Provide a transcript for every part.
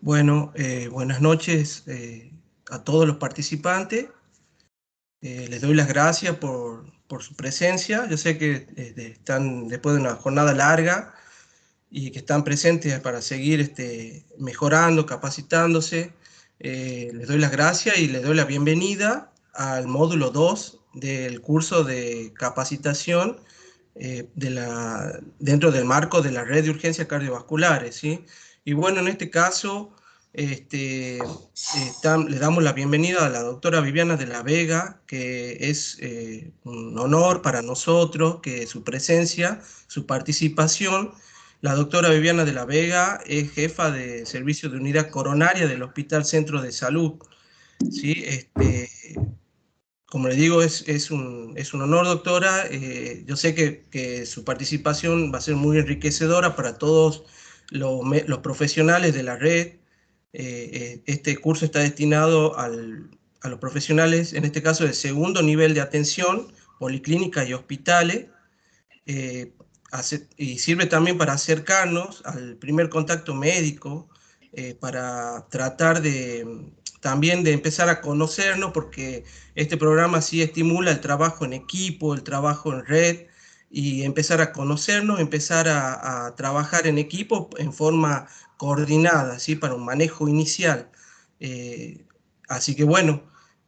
Bueno, buenas noches a todos los participantes. Les doy las gracias por su presencia. Yo sé que están después de una jornada larga y que están presentes para seguir mejorando, capacitándose. Les doy las gracias y les doy la bienvenida al módulo 2 del curso de capacitación dentro del marco de la red de urgencias cardiovasculares, ¿sí? Y bueno, en este caso, le damos la bienvenida a la doctora Viviana de la Vega, que es un honor para nosotros que su presencia, su participación. La doctora Viviana de la Vega es jefa de servicio de unidad coronaria del Hospital Centro de Salud, ¿sí? Como le digo, es un honor, doctora. Yo sé que su participación va a ser muy enriquecedora para todos los profesionales de la red. Este curso está destinado a los profesionales, en este caso de segundo nivel de atención, policlínica y hospitales, eh, y sirve también para acercarnos al primer contacto médico, para tratar también de empezar a conocernos, porque este programa sí estimula el trabajo en equipo, el trabajo en red, y empezar a conocernos, empezar a trabajar en equipo en forma coordinada, ¿sí? Para un manejo inicial. Eh, Así que bueno,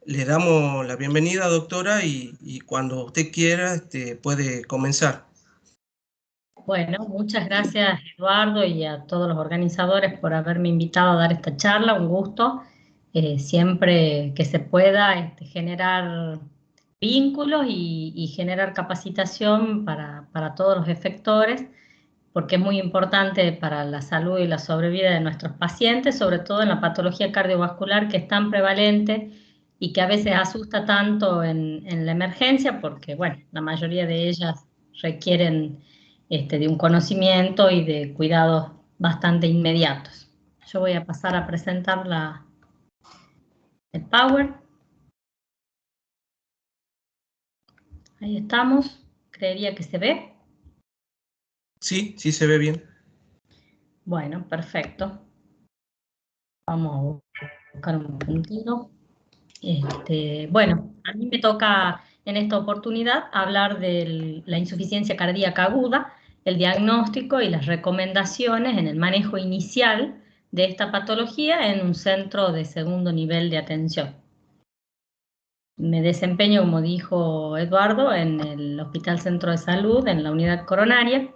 le damos la bienvenida, doctora, y cuando usted quiera, puede comenzar. Bueno, muchas gracias Eduardo y a todos los organizadores por haberme invitado a dar esta charla, un gusto. Siempre que se pueda generar vínculos y generar capacitación para todos los efectores, porque es muy importante para la salud y la sobrevida de nuestros pacientes, sobre todo en la patología cardiovascular que es tan prevalente y que a veces asusta tanto en la emergencia, porque bueno, la mayoría de ellas requieren de un conocimiento y de cuidados bastante inmediatos. Yo voy a pasar a presentar el Power. Ahí estamos. Creería que se ve. Sí, sí se ve bien. Bueno, perfecto. Vamos a buscar un puntito. Bueno, a mí me toca en esta oportunidad hablar de la insuficiencia cardíaca aguda, el diagnóstico y las recomendaciones en el manejo inicial de esta patología en un centro de segundo nivel de atención. Me desempeño, como dijo Eduardo, en el Hospital Centro de Salud, en la unidad coronaria,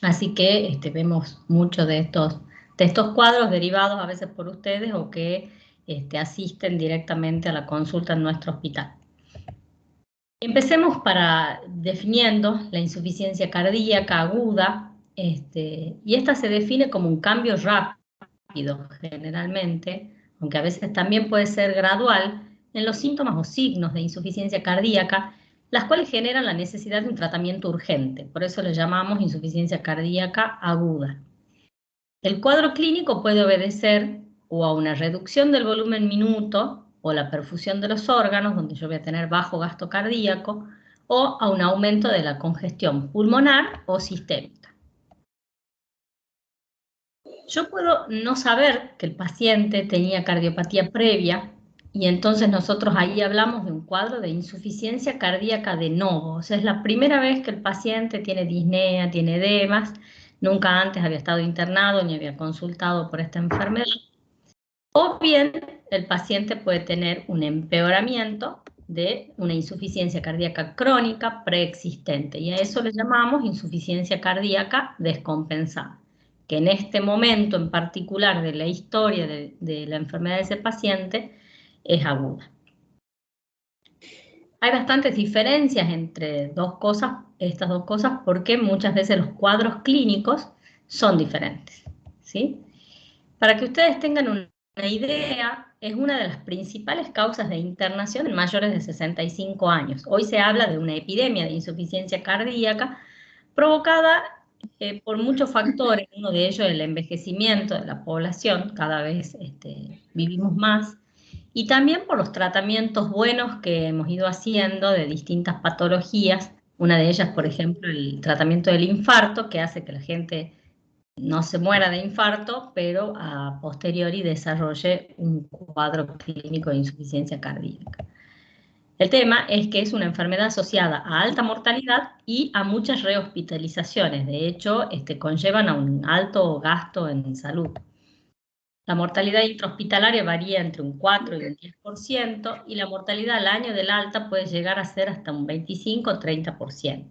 así que vemos muchos de estos cuadros derivados a veces por ustedes o que asisten directamente a la consulta en nuestro hospital. Empecemos definiendo la insuficiencia cardíaca aguda, y esta se define como un cambio rápido, generalmente, aunque a veces también puede ser gradual, en los síntomas o signos de insuficiencia cardíaca, las cuales generan la necesidad de un tratamiento urgente. Por eso le llamamos insuficiencia cardíaca aguda. El cuadro clínico puede obedecer o a una reducción del volumen minuto o la perfusión de los órganos, donde yo voy a tener bajo gasto cardíaco, o a un aumento de la congestión pulmonar o sistémica. Yo puedo no saber que el paciente tenía cardiopatía previa y entonces nosotros ahí hablamos de un cuadro de insuficiencia cardíaca de novo. O sea, es la primera vez que el paciente tiene disnea, tiene edemas, nunca antes había estado internado ni había consultado por esta enfermedad. O bien el paciente puede tener un empeoramiento de una insuficiencia cardíaca crónica preexistente y a eso le llamamos insuficiencia cardíaca descompensada, que en este momento en particular de la historia de la enfermedad de ese paciente es aguda. Hay bastantes diferencias entre estas dos cosas, porque muchas veces los cuadros clínicos son diferentes, ¿sí? Para que ustedes tengan una idea, es una de las principales causas de internación en mayores de 65 años. Hoy se habla de una epidemia de insuficiencia cardíaca provocada por muchos factores, uno de ellos el envejecimiento de la población, cada vez vivimos más, y también por los tratamientos buenos que hemos ido haciendo de distintas patologías, una de ellas, por ejemplo, el tratamiento del infarto, que hace que la gente no se muera de infarto, pero a posteriori desarrolle un cuadro clínico de insuficiencia cardíaca. El tema es que es una enfermedad asociada a alta mortalidad y a muchas rehospitalizaciones. De hecho, conllevan a un alto gasto en salud. La mortalidad intrahospitalaria varía entre un 4 y un 10%, y la mortalidad al año del alta puede llegar a ser hasta un 25 o 30%.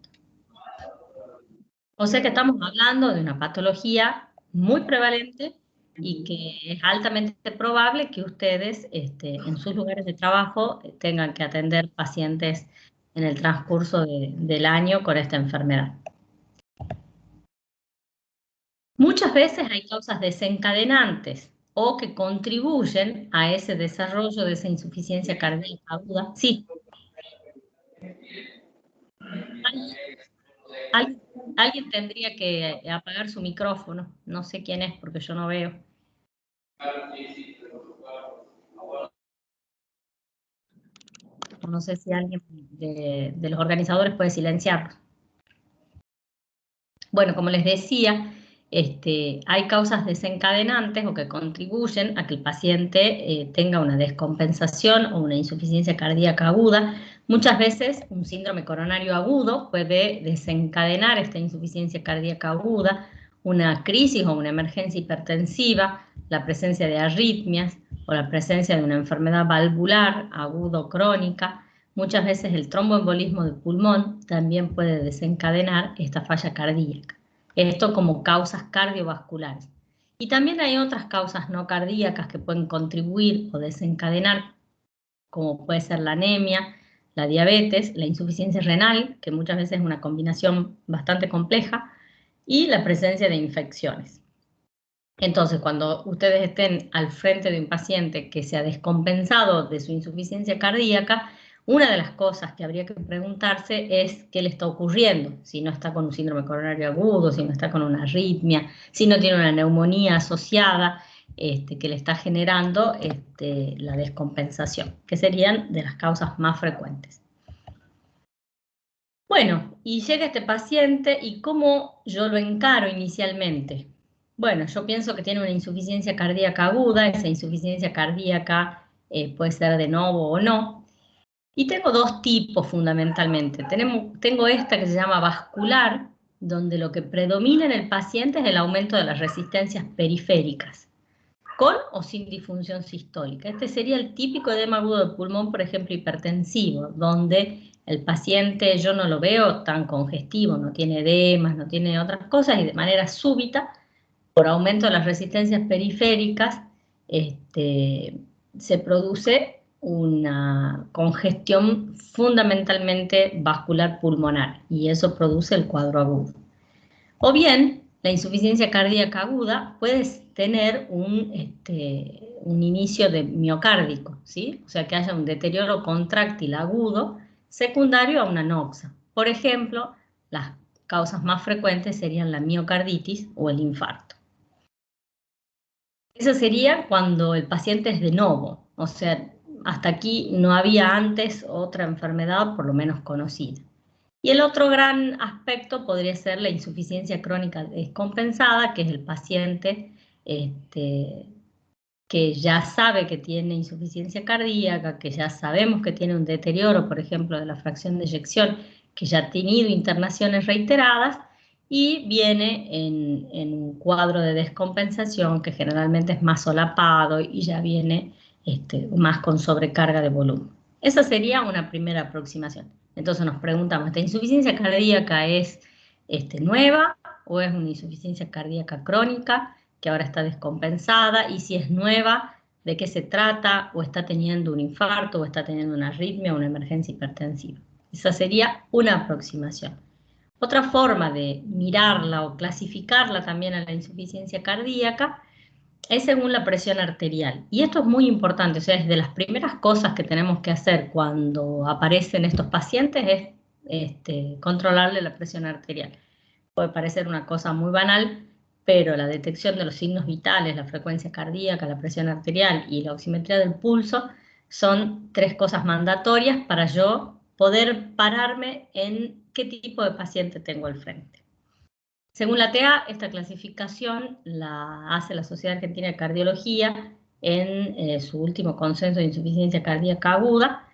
O sea que estamos hablando de una patología muy prevalente y que es altamente probable que ustedes en sus lugares de trabajo tengan que atender pacientes en el transcurso del año con esta enfermedad. Muchas veces hay causas desencadenantes o que contribuyen a ese desarrollo de esa insuficiencia cardíaca aguda. Sí. Alguien tendría que apagar su micrófono. No sé quién es porque yo no veo. No sé si alguien de los organizadores puede silenciarlo. Bueno, como les decía, hay causas desencadenantes o que contribuyen a que el paciente tenga una descompensación o una insuficiencia cardíaca aguda. Muchas veces un síndrome coronario agudo puede desencadenar esta insuficiencia cardíaca aguda, una crisis o una emergencia hipertensiva, la presencia de arritmias o la presencia de una enfermedad valvular aguda o crónica. Muchas veces el tromboembolismo de pulmón también puede desencadenar esta falla cardíaca. Esto como causas cardiovasculares. Y también hay otras causas no cardíacas que pueden contribuir o desencadenar, como puede ser la anemia, la diabetes, la insuficiencia renal, que muchas veces es una combinación bastante compleja, y la presencia de infecciones. Entonces, cuando ustedes estén al frente de un paciente que se ha descompensado de su insuficiencia cardíaca, una de las cosas que habría que preguntarse es qué le está ocurriendo, si no está con un síndrome coronario agudo, si no está con una arritmia, si no tiene una neumonía asociada que le está generando la descompensación, que serían de las causas más frecuentes. Bueno, y llega este paciente y ¿cómo yo lo encaro inicialmente? Bueno, yo pienso que tiene una insuficiencia cardíaca aguda, esa insuficiencia cardíaca puede ser de novo o no. Y tengo dos tipos fundamentalmente. Tengo esta que se llama vascular, donde lo que predomina en el paciente es el aumento de las resistencias periféricas, con o sin disfunción sistólica. Este sería el típico edema agudo de pulmón, por ejemplo, hipertensivo, donde el paciente yo no lo veo tan congestivo, no tiene edemas, no tiene otras cosas, y de manera súbita, por aumento de las resistencias periféricas, se produce una congestión fundamentalmente vascular pulmonar, y eso produce el cuadro agudo. O bien, la insuficiencia cardíaca aguda puede tener un inicio de miocárdico, ¿sí? O sea, que haya un deterioro contráctil agudo secundario a una anoxia. Por ejemplo, las causas más frecuentes serían la miocarditis o el infarto. Eso sería cuando el paciente es de novo, o sea, hasta aquí no había antes otra enfermedad, por lo menos conocida. Y el otro gran aspecto podría ser la insuficiencia crónica descompensada, que es el paciente que ya sabe que tiene insuficiencia cardíaca, que ya sabemos que tiene un deterioro, por ejemplo, de la fracción de eyección, que ya ha tenido internaciones reiteradas y viene en un cuadro de descompensación que generalmente es más solapado y ya viene más con sobrecarga de volumen. Esa sería una primera aproximación. Entonces nos preguntamos, ¿esta insuficiencia cardíaca es nueva o es una insuficiencia cardíaca crónica que ahora está descompensada? Y si es nueva, ¿de qué se trata? ¿O está teniendo un infarto? ¿O está teniendo una arritmia o una emergencia hipertensiva? Esa sería una aproximación. Otra forma de mirarla o clasificarla también a la insuficiencia cardíaca es según la presión arterial. Y esto es muy importante, o sea, es de las primeras cosas que tenemos que hacer cuando aparecen estos pacientes es controlarle la presión arterial. Puede parecer una cosa muy banal, pero la detección de los signos vitales, la frecuencia cardíaca, la presión arterial y la oximetría del pulso son tres cosas mandatorias para yo poder pararme en qué tipo de paciente tengo al frente. Según la TA, esta clasificación la hace la Sociedad Argentina de Cardiología en su último consenso de insuficiencia cardíaca aguda.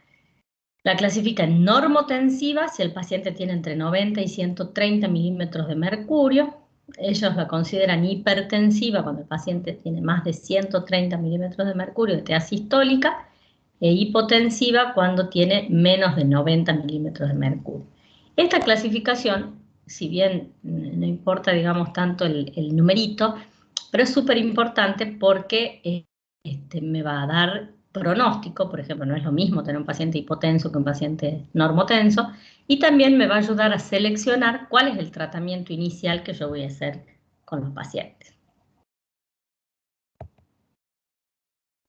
La clasifica en normotensiva si el paciente tiene entre 90 y 130 milímetros de mercurio. Ellos la consideran hipertensiva cuando el paciente tiene más de 130 milímetros de mercurio de TA sistólica, e hipotensiva cuando tiene menos de 90 milímetros de mercurio. Esta clasificación, si bien no importa, digamos, tanto el numerito, pero es súper importante porque me va a dar pronóstico. Por ejemplo, no es lo mismo tener un paciente hipotenso que un paciente normotenso, y también me va a ayudar a seleccionar cuál es el tratamiento inicial que yo voy a hacer con los pacientes.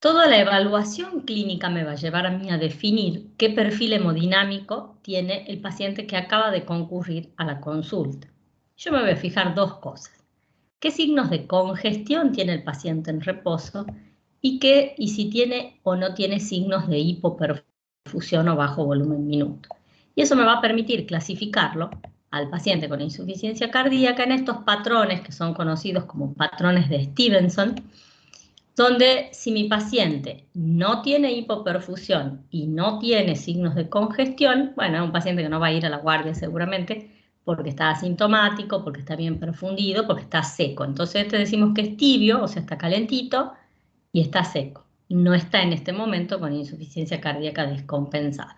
Toda la evaluación clínica me va a llevar a mí a definir qué perfil hemodinámico tiene el paciente que acaba de concurrir a la consulta. Yo me voy a fijar dos cosas: qué signos de congestión tiene el paciente en reposo y si tiene o no tiene signos de hipoperfusión o bajo volumen minuto. Y eso me va a permitir clasificarlo al paciente con insuficiencia cardíaca en estos patrones que son conocidos como patrones de Stevenson, donde si mi paciente no tiene hipoperfusión y no tiene signos de congestión, bueno, es un paciente que no va a ir a la guardia seguramente, porque está asintomático, porque está bien perfundido, porque está seco. Entonces decimos que es tibio, o sea, está calentito y está seco. No está en este momento con insuficiencia cardíaca descompensada.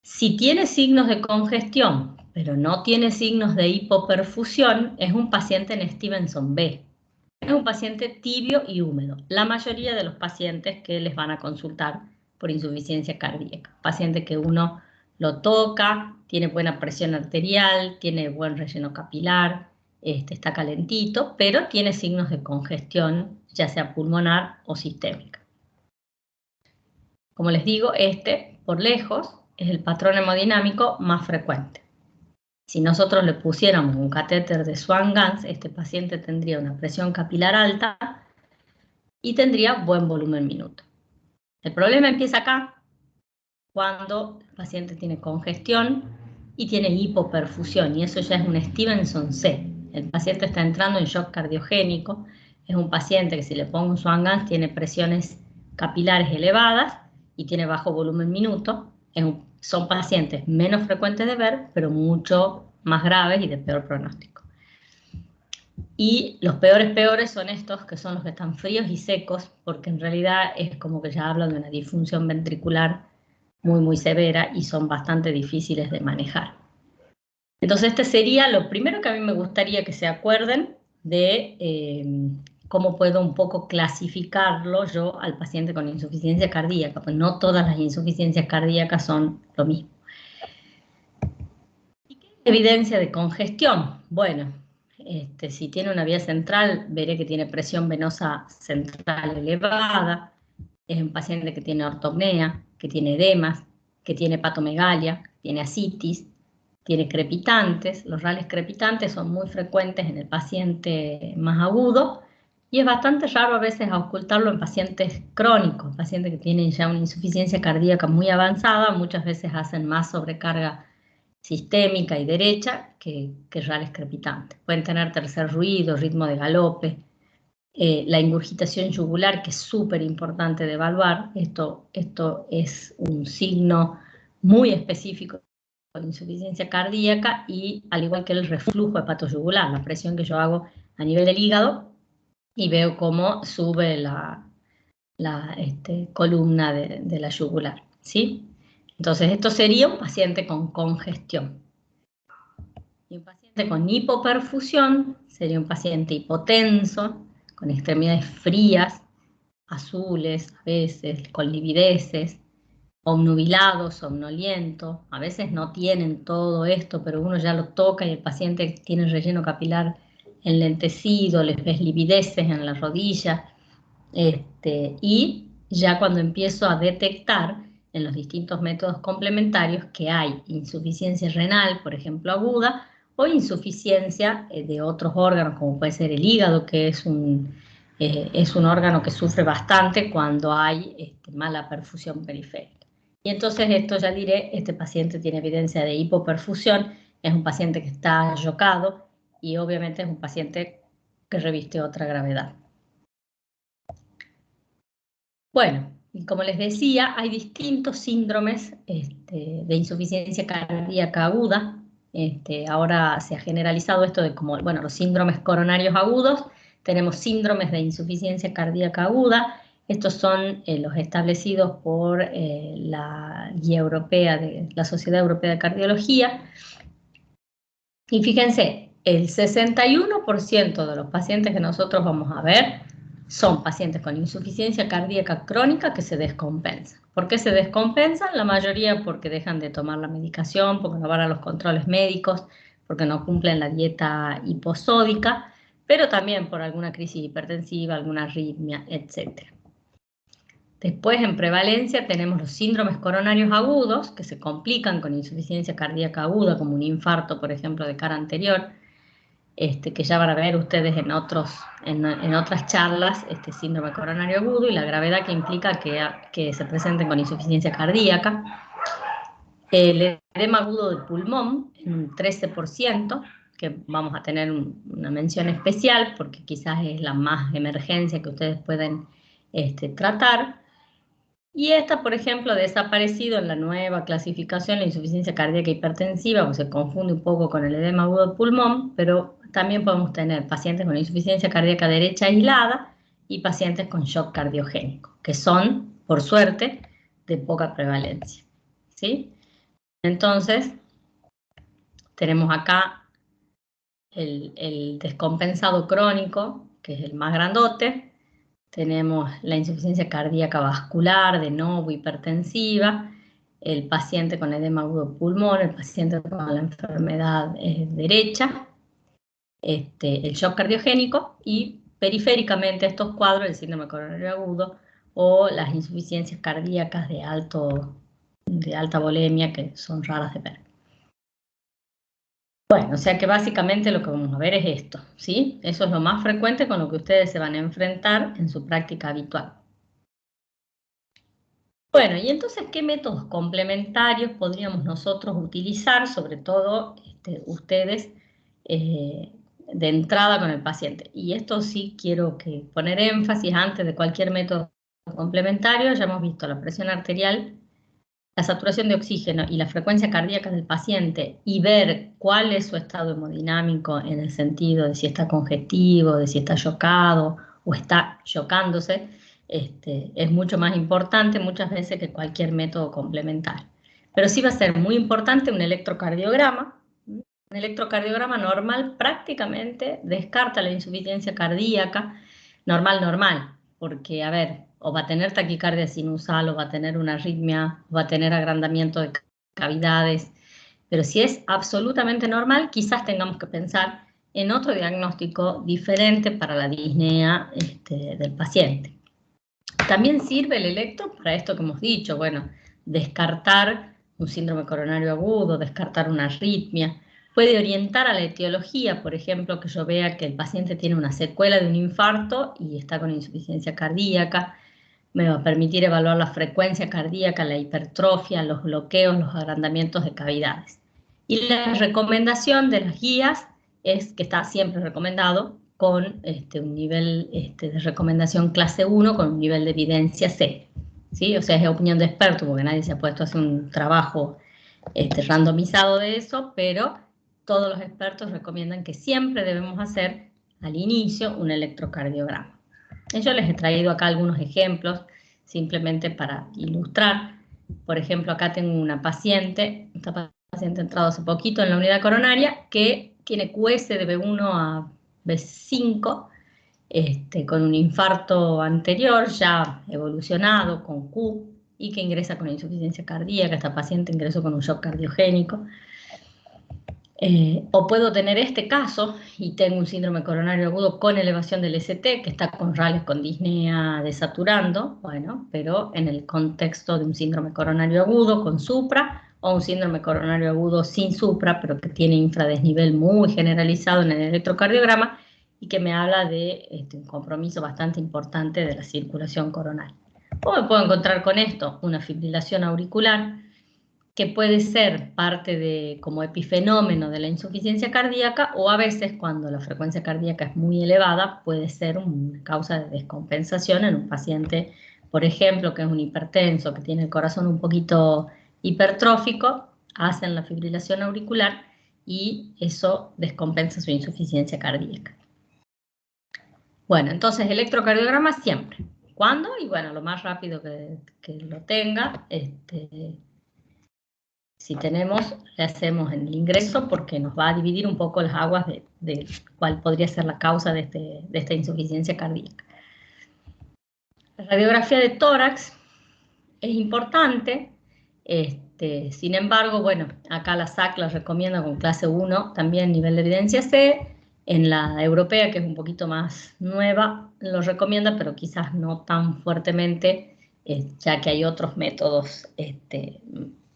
Si tiene signos de congestión, pero no tiene signos de hipoperfusión, es un paciente en Stevenson B. Es un paciente tibio y húmedo. La mayoría de los pacientes que les van a consultar por insuficiencia cardíaca. Paciente que uno lo toca, tiene buena presión arterial, tiene buen relleno capilar, está calentito, pero tiene signos de congestión, ya sea pulmonar o sistémica. Como les digo, por lejos, es el patrón hemodinámico más frecuente. Si nosotros le pusiéramos un catéter de Swan-Ganz, este paciente tendría una presión capilar alta y tendría buen volumen minuto. El problema empieza acá, cuando el paciente tiene congestión y tiene hipoperfusión, y eso ya es un Stevenson C. El paciente está entrando en shock cardiogénico, es un paciente que si le pongo un Swan-Ganz tiene presiones capilares elevadas y tiene bajo volumen minuto. Son pacientes menos frecuentes de ver, pero mucho más graves y de peor pronóstico. Y los peores son estos, que son los que están fríos y secos, porque en realidad es como que ya hablan de una disfunción ventricular muy severa y son bastante difíciles de manejar. Entonces este sería lo primero que a mí me gustaría que se acuerden de cómo puedo un poco clasificarlo yo al paciente con insuficiencia cardíaca, pues no todas las insuficiencias cardíacas son lo mismo. ¿Y qué es la evidencia de congestión? Bueno, si tiene una vía central, veré que tiene presión venosa central elevada, es un paciente que tiene ortopnea, que tiene edemas, que tiene hepatomegalia, tiene ascitis, tiene crepitantes. Los rales crepitantes son muy frecuentes en el paciente más agudo y es bastante raro a veces ocultarlo en pacientes crónicos, pacientes que tienen ya una insuficiencia cardíaca muy avanzada, muchas veces hacen más sobrecarga sistémica y derecha que rales crepitantes. Pueden tener tercer ruido, ritmo de galope, la ingurgitación yugular, que es súper importante de evaluar. Esto es un signo muy específico de insuficiencia cardíaca, y al igual que el reflujo hepatoyugular, la presión que yo hago a nivel del hígado y veo cómo sube la columna de la yugular, ¿sí? Entonces esto sería un paciente con congestión. Y un paciente con hipoperfusión sería un paciente hipotenso, con extremidades frías, azules, a veces con livideces, obnubilado, somnoliento. A veces no tienen todo esto, pero uno ya lo toca y el paciente tiene relleno capilar enlentecido, les ves livideces en la rodilla. Y ya cuando empiezo a detectar en los distintos métodos complementarios que hay insuficiencia renal, por ejemplo, aguda, o insuficiencia de otros órganos, como puede ser el hígado, que es un órgano que sufre bastante cuando hay mala perfusión periférica. Y entonces ya diré, este paciente tiene evidencia de hipoperfusión, es un paciente que está yocado y obviamente es un paciente que reviste otra gravedad. Bueno, y como les decía, hay distintos síndromes de insuficiencia cardíaca aguda. Ahora se ha generalizado esto de como, bueno, los síndromes coronarios agudos. Tenemos síndromes de insuficiencia cardíaca aguda. Estos son los establecidos por la Guía Europea de la Sociedad Europea de Cardiología. Y fíjense, el 61% de los pacientes que nosotros vamos a ver son pacientes con insuficiencia cardíaca crónica que se descompensan. ¿Por qué se descompensan? La mayoría porque dejan de tomar la medicación, porque no van a los controles médicos, porque no cumplen la dieta hiposódica, pero también por alguna crisis hipertensiva, alguna arritmia, etc. Después, en prevalencia, tenemos los síndromes coronarios agudos, que se complican con insuficiencia cardíaca aguda, como un infarto, por ejemplo, de cara anterior, que ya van a ver ustedes en otras charlas, este síndrome coronario agudo y la gravedad que implica que se presenten con insuficiencia cardíaca. El edema agudo del pulmón, en un 13%, que vamos a tener una mención especial, porque quizás es la más emergencia que ustedes pueden tratar. Y esta, por ejemplo, ha desaparecido en la nueva clasificación, la insuficiencia cardíaca hipertensiva, pues se confunde un poco con el edema agudo del pulmón, pero también podemos tener pacientes con insuficiencia cardíaca derecha aislada y pacientes con shock cardiogénico, que son, por suerte, de poca prevalencia, ¿sí? Entonces, tenemos acá el descompensado crónico, que es el más grandote. Tenemos la insuficiencia cardíaca vascular, de nuevo hipertensiva, el paciente con edema agudo de pulmón, el paciente con la enfermedad derecha, el shock cardiogénico y periféricamente estos cuadros, el síndrome coronario agudo o las insuficiencias cardíacas de alta volemia que son raras de ver. Bueno, o sea que básicamente lo que vamos a ver es esto, ¿sí? Eso es lo más frecuente con lo que ustedes se van a enfrentar en su práctica habitual. Bueno, y entonces, ¿qué métodos complementarios podríamos nosotros utilizar, sobre todo ustedes, de entrada con el paciente? Y esto sí quiero poner énfasis antes de cualquier método complementario. Ya hemos visto la presión arterial, la saturación de oxígeno y la frecuencia cardíaca del paciente y ver cuál es su estado hemodinámico en el sentido de si está congestivo, de si está chocado o está chocándose, es mucho más importante muchas veces que cualquier método complementario. Pero sí va a ser muy importante un electrocardiograma. Un electrocardiograma normal prácticamente descarta la insuficiencia cardíaca normal, porque, a ver, o va a tener taquicardia sinusal, o va a tener una arritmia, o va a tener agrandamiento de cavidades, pero si es absolutamente normal, quizás tengamos que pensar en otro diagnóstico diferente para la disnea del paciente. También sirve el electro para esto que hemos dicho, bueno, descartar un síndrome coronario agudo, descartar una arritmia, puede orientar a la etiología, por ejemplo, que yo vea que el paciente tiene una secuela de un infarto y está con insuficiencia cardíaca, me va a permitir evaluar la frecuencia cardíaca, la hipertrofia, los bloqueos, los agrandamientos de cavidades. Y la recomendación de las guías es que está siempre recomendado con un nivel de recomendación clase 1 con un nivel de evidencia C. ¿Sí? O sea, es opinión de experto porque nadie se ha puesto a hacer un trabajo randomizado de eso, pero todos los expertos recomiendan que siempre debemos hacer al inicio un electrocardiograma. Yo les he traído acá algunos ejemplos simplemente para ilustrar. Por ejemplo, acá tengo una paciente, esta paciente ha entrado hace poquito en la unidad coronaria, que tiene QS de B1 a B5, con un infarto anterior ya evolucionado, con Q, y que ingresa con insuficiencia cardíaca. Esta paciente ingresó con un shock cardiogénico. O puedo tener este caso y tengo un síndrome coronario agudo con elevación del ST, que está con rales con disnea desaturando, bueno, pero en el contexto de un síndrome coronario agudo con supra, o un síndrome coronario agudo sin supra, pero que tiene infradesnivel muy generalizado en el electrocardiograma y que me habla de un compromiso bastante importante de la circulación coronaria. O me puedo encontrar con esto, una fibrilación auricular, que puede ser parte de, como epifenómeno de la insuficiencia cardíaca, o a veces cuando la frecuencia cardíaca es muy elevada puede ser una causa de descompensación en un paciente, por ejemplo, que es un hipertenso, que tiene el corazón un poquito hipertrófico, hacen la fibrilación auricular y eso descompensa su insuficiencia cardíaca. Bueno, entonces electrocardiograma siempre. ¿Cuándo? Y bueno, lo más rápido que lo tenga. Si tenemos, le hacemos en el ingreso porque nos va a dividir un poco las aguas de cuál podría ser la causa de esta insuficiencia cardíaca. La radiografía de tórax es importante, sin embargo, bueno, acá la SAC la recomienda con clase 1, también nivel de evidencia C, en la europea, que es un poquito más nueva, lo recomienda, pero quizás no tan fuertemente, ya que hay otros métodos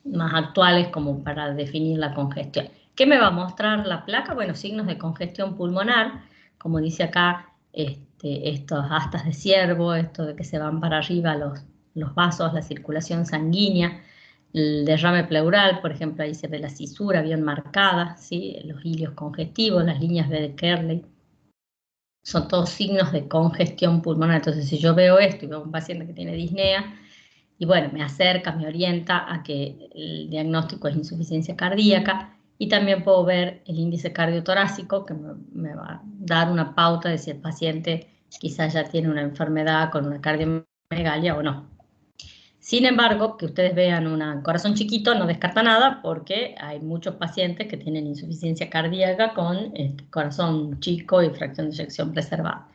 más actuales como para definir la congestión. ¿Qué me va a mostrar la placa? Bueno, signos de congestión pulmonar, como dice acá, estos astas de ciervo, esto de que se van para arriba los vasos, la circulación sanguínea, el derrame pleural, por ejemplo, ahí se ve la cisura bien marcada, ¿sí? Los hilios congestivos, las líneas B de Kerley, son todos signos de congestión pulmonar. Entonces, si yo veo esto y veo un paciente que tiene disnea, y bueno, me acerca, me orienta a que el diagnóstico es insuficiencia cardíaca, y también puedo ver el índice cardiotorácico, que me va a dar una pauta de si el paciente quizás ya tiene una enfermedad con una cardiomegalia o no. Sin embargo, que ustedes vean un corazón chiquito no descarta nada porque hay muchos pacientes que tienen insuficiencia cardíaca con corazón chico y fracción de eyección preservada.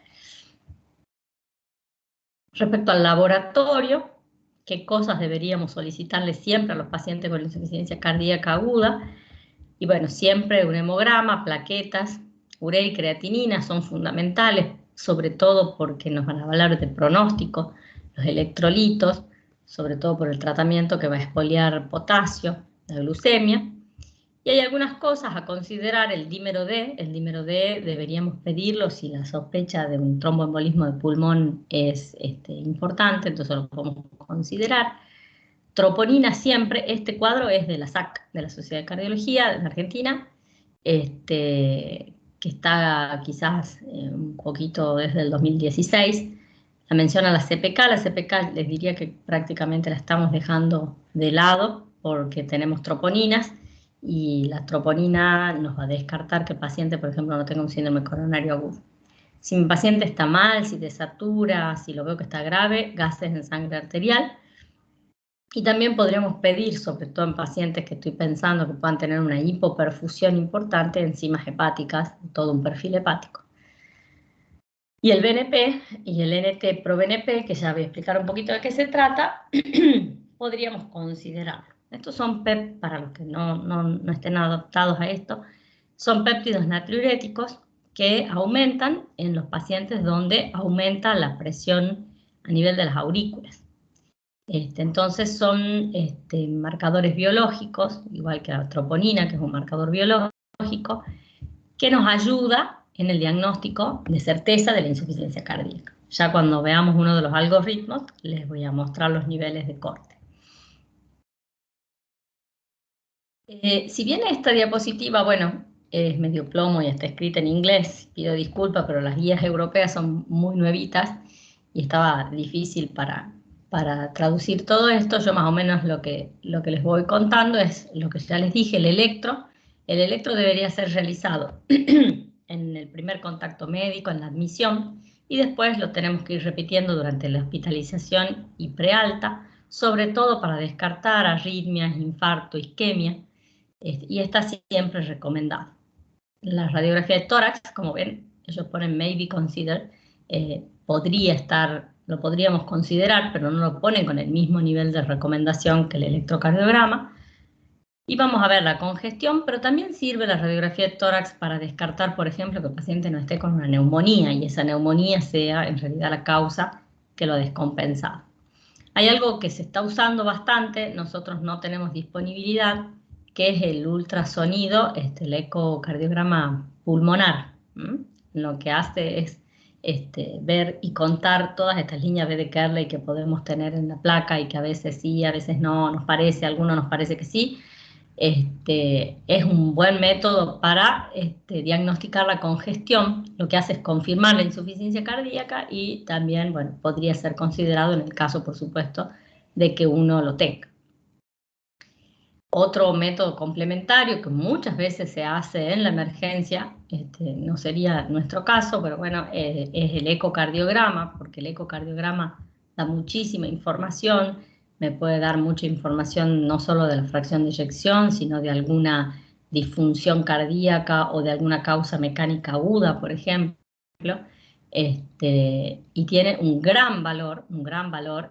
Respecto al laboratorio, ¿qué cosas deberíamos solicitarle siempre a los pacientes con insuficiencia cardíaca aguda? Y bueno, siempre un hemograma, plaquetas, urea y creatinina son fundamentales, sobre todo porque nos van a hablar de pronóstico, los electrolitos, sobre todo por el tratamiento que va a expoliar potasio, la glucemia. Y hay algunas cosas a considerar, el dímero D deberíamos pedirlo si la sospecha de un tromboembolismo de pulmón es importante, entonces lo podemos considerar. Troponina siempre, este cuadro es de la SAC, de la Sociedad de Cardiología de Argentina, que está quizás un poquito desde el 2016. La menciona la CPK les diría que prácticamente la estamos dejando de lado porque tenemos troponinas y la troponina nos va a descartar que el paciente, por ejemplo, no tenga un síndrome coronario agudo. Si mi paciente está mal, si desatura, si lo veo que está grave, gases en sangre arterial. Y también podríamos pedir, sobre todo en pacientes que estoy pensando que puedan tener una hipoperfusión importante, enzimas hepáticas, todo un perfil hepático. Y el BNP y el NT-proBNP, que ya voy a explicar un poquito de qué se trata, podríamos considerarlo. Estos son PEP, para los que no estén adaptados a esto, son péptidos natriuréticos que aumentan en los pacientes donde aumenta la presión a nivel de las aurículas. Entonces son marcadores biológicos, igual que la troponina, que es un marcador biológico, que nos ayuda en el diagnóstico de certeza de la insuficiencia cardíaca. Ya cuando veamos uno de los algoritmos, les voy a mostrar los niveles de corte. Si bien esta diapositiva, bueno, es medio plomo y está escrita en inglés, pido disculpas, pero las guías europeas son muy nuevitas y estaba difícil para traducir todo esto. Yo más o menos lo que les voy contando es lo que ya les dije, el electro. El electro debería ser realizado en el primer contacto médico, en la admisión, y después lo tenemos que ir repitiendo durante la hospitalización y prealta, sobre todo para descartar arritmias, infarto, isquemia, y está siempre recomendado. La radiografía de tórax, como ven, ellos ponen maybe consider, podría estar, lo podríamos considerar, pero no lo ponen con el mismo nivel de recomendación que el electrocardiograma. Y vamos a ver la congestión, pero también sirve la radiografía de tórax para descartar, por ejemplo, que el paciente no esté con una neumonía y esa neumonía sea en realidad la causa que lo ha descompensado. Hay algo que se está usando bastante, nosotros no tenemos disponibilidad, que es el ultrasonido, el ecocardiograma pulmonar. Lo que hace es ver y contar todas estas líneas B de Kerley que podemos tener en la placa y que a veces sí, a veces no, nos parece, a algunos nos parece que sí. Es un buen método para diagnosticar la congestión. Lo que hace es confirmar la insuficiencia cardíaca y también, bueno, podría ser considerado en el caso, por supuesto, de que uno lo tenga. Otro método complementario que muchas veces se hace en la emergencia, no sería nuestro caso, pero bueno, es el ecocardiograma, porque el ecocardiograma da muchísima información, me puede dar mucha información no solo de la fracción de eyección, sino de alguna disfunción cardíaca o de alguna causa mecánica aguda, por ejemplo, y tiene un gran valor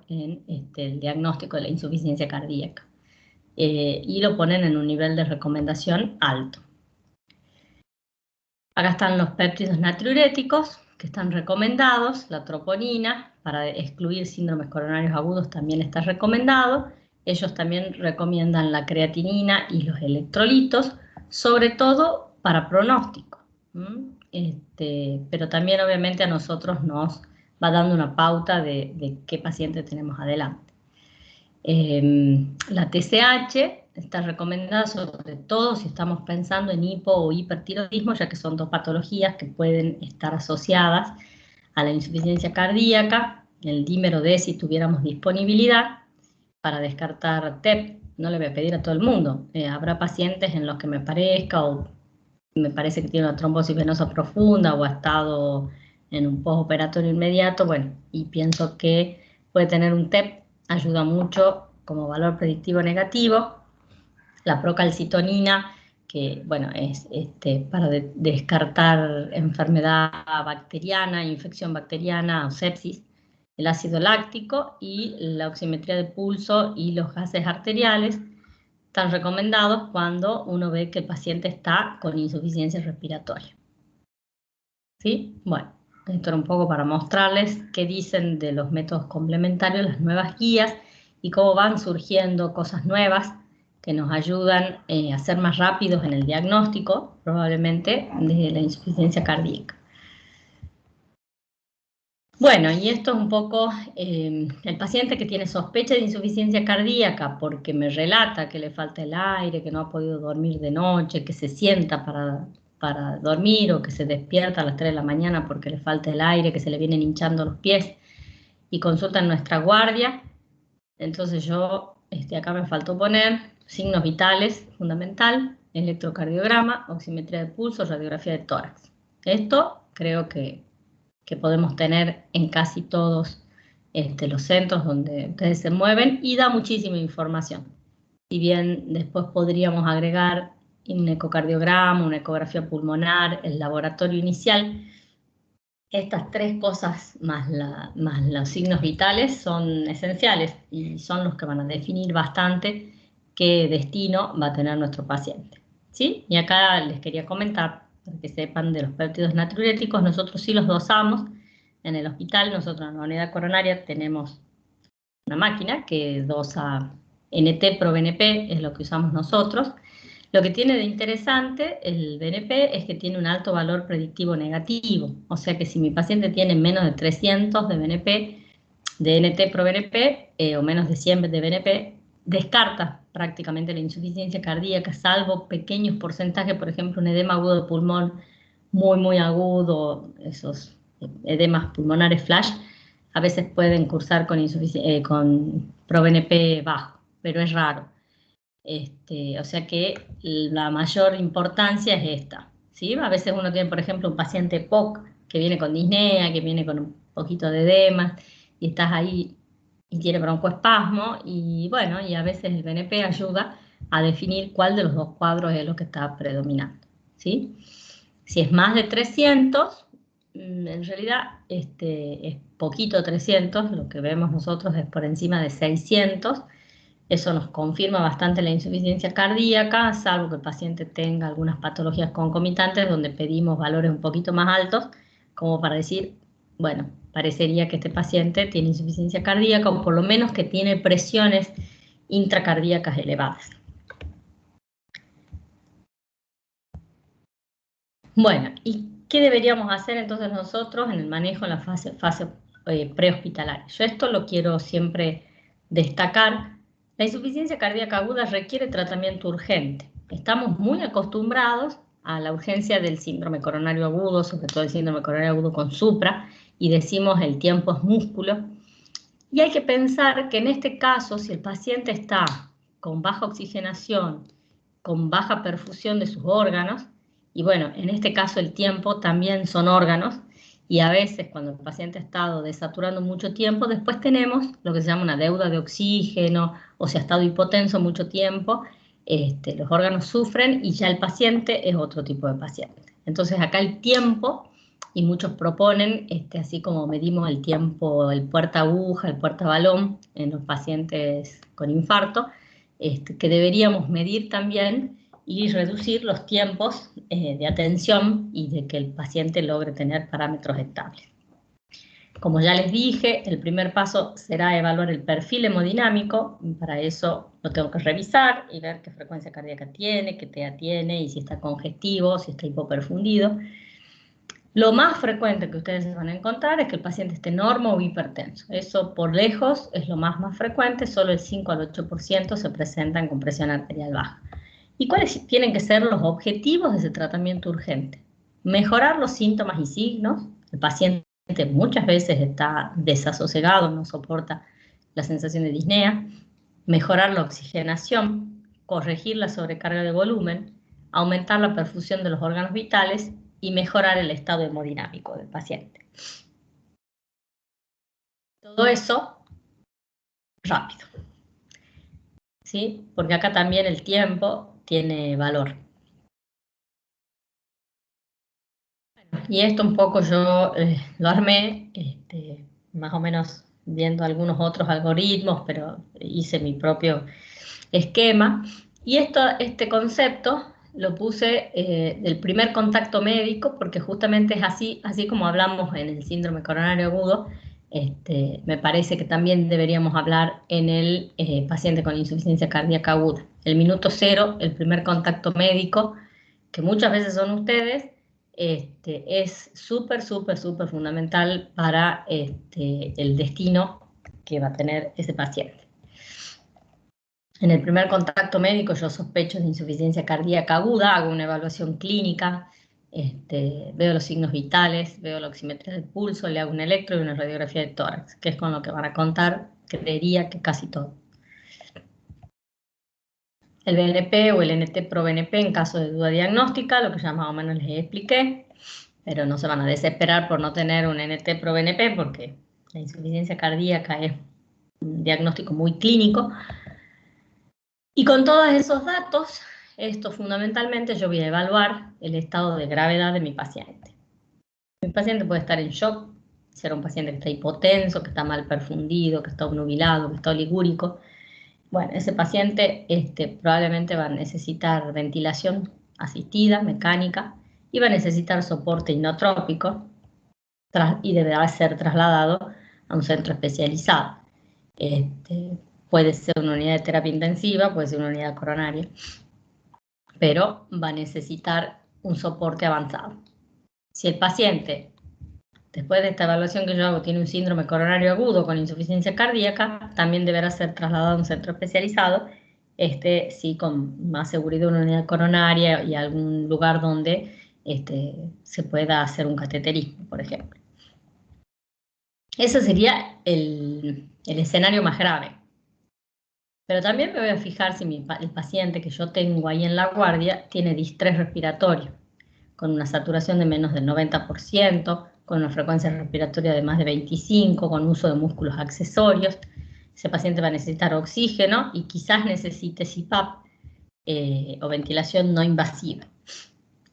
en el diagnóstico de la insuficiencia cardíaca. Y lo ponen en un nivel de recomendación alto. Acá están los péptidos natriuréticos que están recomendados, la troponina, para excluir síndromes coronarios agudos también está recomendado. Ellos también recomiendan la creatinina y los electrolitos, sobre todo para pronóstico. Pero también obviamente a nosotros nos va dando una pauta de qué paciente tenemos adelante. La TSH está recomendada sobre todo si estamos pensando en hipo o hipertiroidismo, ya que son dos patologías que pueden estar asociadas a la insuficiencia cardíaca. El dímero D, si tuviéramos disponibilidad, para descartar TEP, no le voy a pedir a todo el mundo. Habrá pacientes en los que me parezca o me parece que tiene una trombosis venosa profunda o ha estado en un postoperatorio inmediato, bueno, y pienso que puede tener un TEP, ayuda mucho como valor predictivo negativo. La procalcitonina, que bueno, es para descartar enfermedad bacteriana, infección bacteriana o sepsis. El ácido láctico y la oximetría de pulso y los gases arteriales están recomendados cuando uno ve que el paciente está con insuficiencia respiratoria. ¿Sí? Bueno, esto era un poco para mostrarles qué dicen de los métodos complementarios, las nuevas guías y cómo van surgiendo cosas nuevas que nos ayudan a ser más rápidos en el diagnóstico, probablemente, de la insuficiencia cardíaca. Bueno, y esto es un poco el paciente que tiene sospecha de insuficiencia cardíaca porque me relata que le falta el aire, que no ha podido dormir de noche, que se sienta para dormir o que se despierta a las 3 de la mañana porque le falta el aire, que se le vienen hinchando los pies y consulta en nuestra guardia. Entonces yo, acá me faltó poner signos vitales, fundamental, electrocardiograma, oximetría de pulso, radiografía de tórax. Esto creo que podemos tener en casi todos los centros donde ustedes se mueven y da muchísima información. Si bien después podríamos agregar un ecocardiograma, una ecografía pulmonar, el laboratorio inicial, estas tres cosas más los signos vitales son esenciales y son los que van a definir bastante qué destino va a tener nuestro paciente. ¿Sí? Y acá les quería comentar, para que sepan de los péptidos natriuréticos, nosotros sí los dosamos en el hospital. Nosotros en la unidad coronaria tenemos una máquina que dosa NT-proBNP, es lo que usamos nosotros. Lo que tiene de interesante el BNP es que tiene un alto valor predictivo negativo, o sea que si mi paciente tiene menos de 300 de BNP, de NT-proBNP o menos de 100 de BNP, descarta prácticamente la insuficiencia cardíaca, salvo pequeños porcentajes, por ejemplo, un edema agudo de pulmón muy agudo, esos edemas pulmonares flash, a veces pueden cursar con proBNP bajo, pero es raro. O sea que la mayor importancia es esta, ¿sí? A veces uno tiene, por ejemplo, un paciente POC que viene con disnea, que viene con un poquito de edema, y estás ahí y tiene broncoespasmo, y bueno, y a veces el BNP ayuda a definir cuál de los dos cuadros es lo que está predominando, ¿sí? Si es más de 300, en realidad es poquito 300, lo que vemos nosotros es por encima de 600. Eso nos confirma bastante la insuficiencia cardíaca, salvo que el paciente tenga algunas patologías concomitantes donde pedimos valores un poquito más altos, como para decir, bueno, parecería que este paciente tiene insuficiencia cardíaca o por lo menos que tiene presiones intracardíacas elevadas. Bueno, ¿y ¿qué deberíamos hacer entonces nosotros en el manejo en la fase prehospitalaria? Yo esto lo quiero siempre destacar. La insuficiencia cardíaca aguda requiere tratamiento urgente. Estamos muy acostumbrados a la urgencia del síndrome coronario agudo, sobre todo el síndrome coronario agudo con supra, y decimos el tiempo es músculo. Y hay que pensar que en este caso, si el paciente está con baja oxigenación, con baja perfusión de sus órganos, y bueno, en este caso el tiempo también son órganos, y a veces cuando el paciente ha estado desaturando mucho tiempo, después tenemos lo que se llama una deuda de oxígeno, o si ha estado hipotenso mucho tiempo, los órganos sufren y ya el paciente es otro tipo de paciente. Entonces acá el tiempo, y muchos proponen, así como medimos el tiempo, el puerta aguja, el puerta balón en los pacientes con infarto, que deberíamos medir también y reducir los tiempos de atención y de que el paciente logre tener parámetros estables. Como ya les dije, el primer paso será evaluar el perfil hemodinámico. Para eso lo tengo que revisar y ver qué frecuencia cardíaca tiene, qué TEA tiene y si está congestivo, si está hipoperfundido. Lo más frecuente que ustedes van a encontrar es que el paciente esté normo o hipertenso. Eso por lejos es lo más frecuente, solo el 5 al 8% se presentan con presión arterial baja. ¿Y cuáles tienen que ser los objetivos de ese tratamiento urgente? Mejorar los síntomas y signos. El paciente muchas veces está desasosegado, no soporta la sensación de disnea. Mejorar la oxigenación, corregir la sobrecarga de volumen, aumentar la perfusión de los órganos vitales y mejorar el estado hemodinámico del paciente. Todo eso rápido, ¿sí? Porque acá también el tiempo tiene valor. Y esto un poco yo lo armé, más o menos viendo algunos otros algoritmos, pero hice mi propio esquema. Y este concepto lo puse del primer contacto médico, porque justamente es así como hablamos en el síndrome coronario agudo, me parece que también deberíamos hablar en el paciente con insuficiencia cardíaca aguda. El minuto cero, el primer contacto médico, que muchas veces son ustedes, es súper fundamental para el destino que va a tener ese paciente. En el primer contacto médico yo sospecho de insuficiencia cardíaca aguda, hago una evaluación clínica, veo los signos vitales, veo la oximetría del pulso, le hago un electro y una radiografía de tórax, que es con lo que van a contar, creería que casi todo. El BNP o el NT-proBNP en caso de duda diagnóstica, lo que ya más o menos les expliqué, pero no se van a desesperar por no tener un NT-proBNP porque la insuficiencia cardíaca es un diagnóstico muy clínico. Y con todos esos datos, esto fundamentalmente yo voy a evaluar el estado de gravedad de mi paciente. Mi paciente puede estar en shock, ser un paciente que está hipotenso, que está mal perfundido, que está obnubilado, que está oligúrico. Bueno, ese paciente probablemente va a necesitar ventilación asistida, mecánica, y va a necesitar soporte inotrópico y deberá ser trasladado a un centro especializado. Puede ser una unidad de terapia intensiva, puede ser una unidad coronaria, pero va a necesitar un soporte avanzado. Si el paciente, después de esta evaluación que yo hago, tiene un síndrome coronario agudo con insuficiencia cardíaca, también deberá ser trasladado a un centro especializado, sí con más seguridad una unidad coronaria y algún lugar donde se pueda hacer un cateterismo, por ejemplo. Ese sería el escenario más grave. Pero también me voy a fijar si el paciente que yo tengo ahí en la guardia tiene distrés respiratorio, con una saturación de menos del 90%, con una frecuencia respiratoria de más de 25, con uso de músculos accesorios. Ese paciente va a necesitar oxígeno y quizás necesite CPAP o ventilación no invasiva.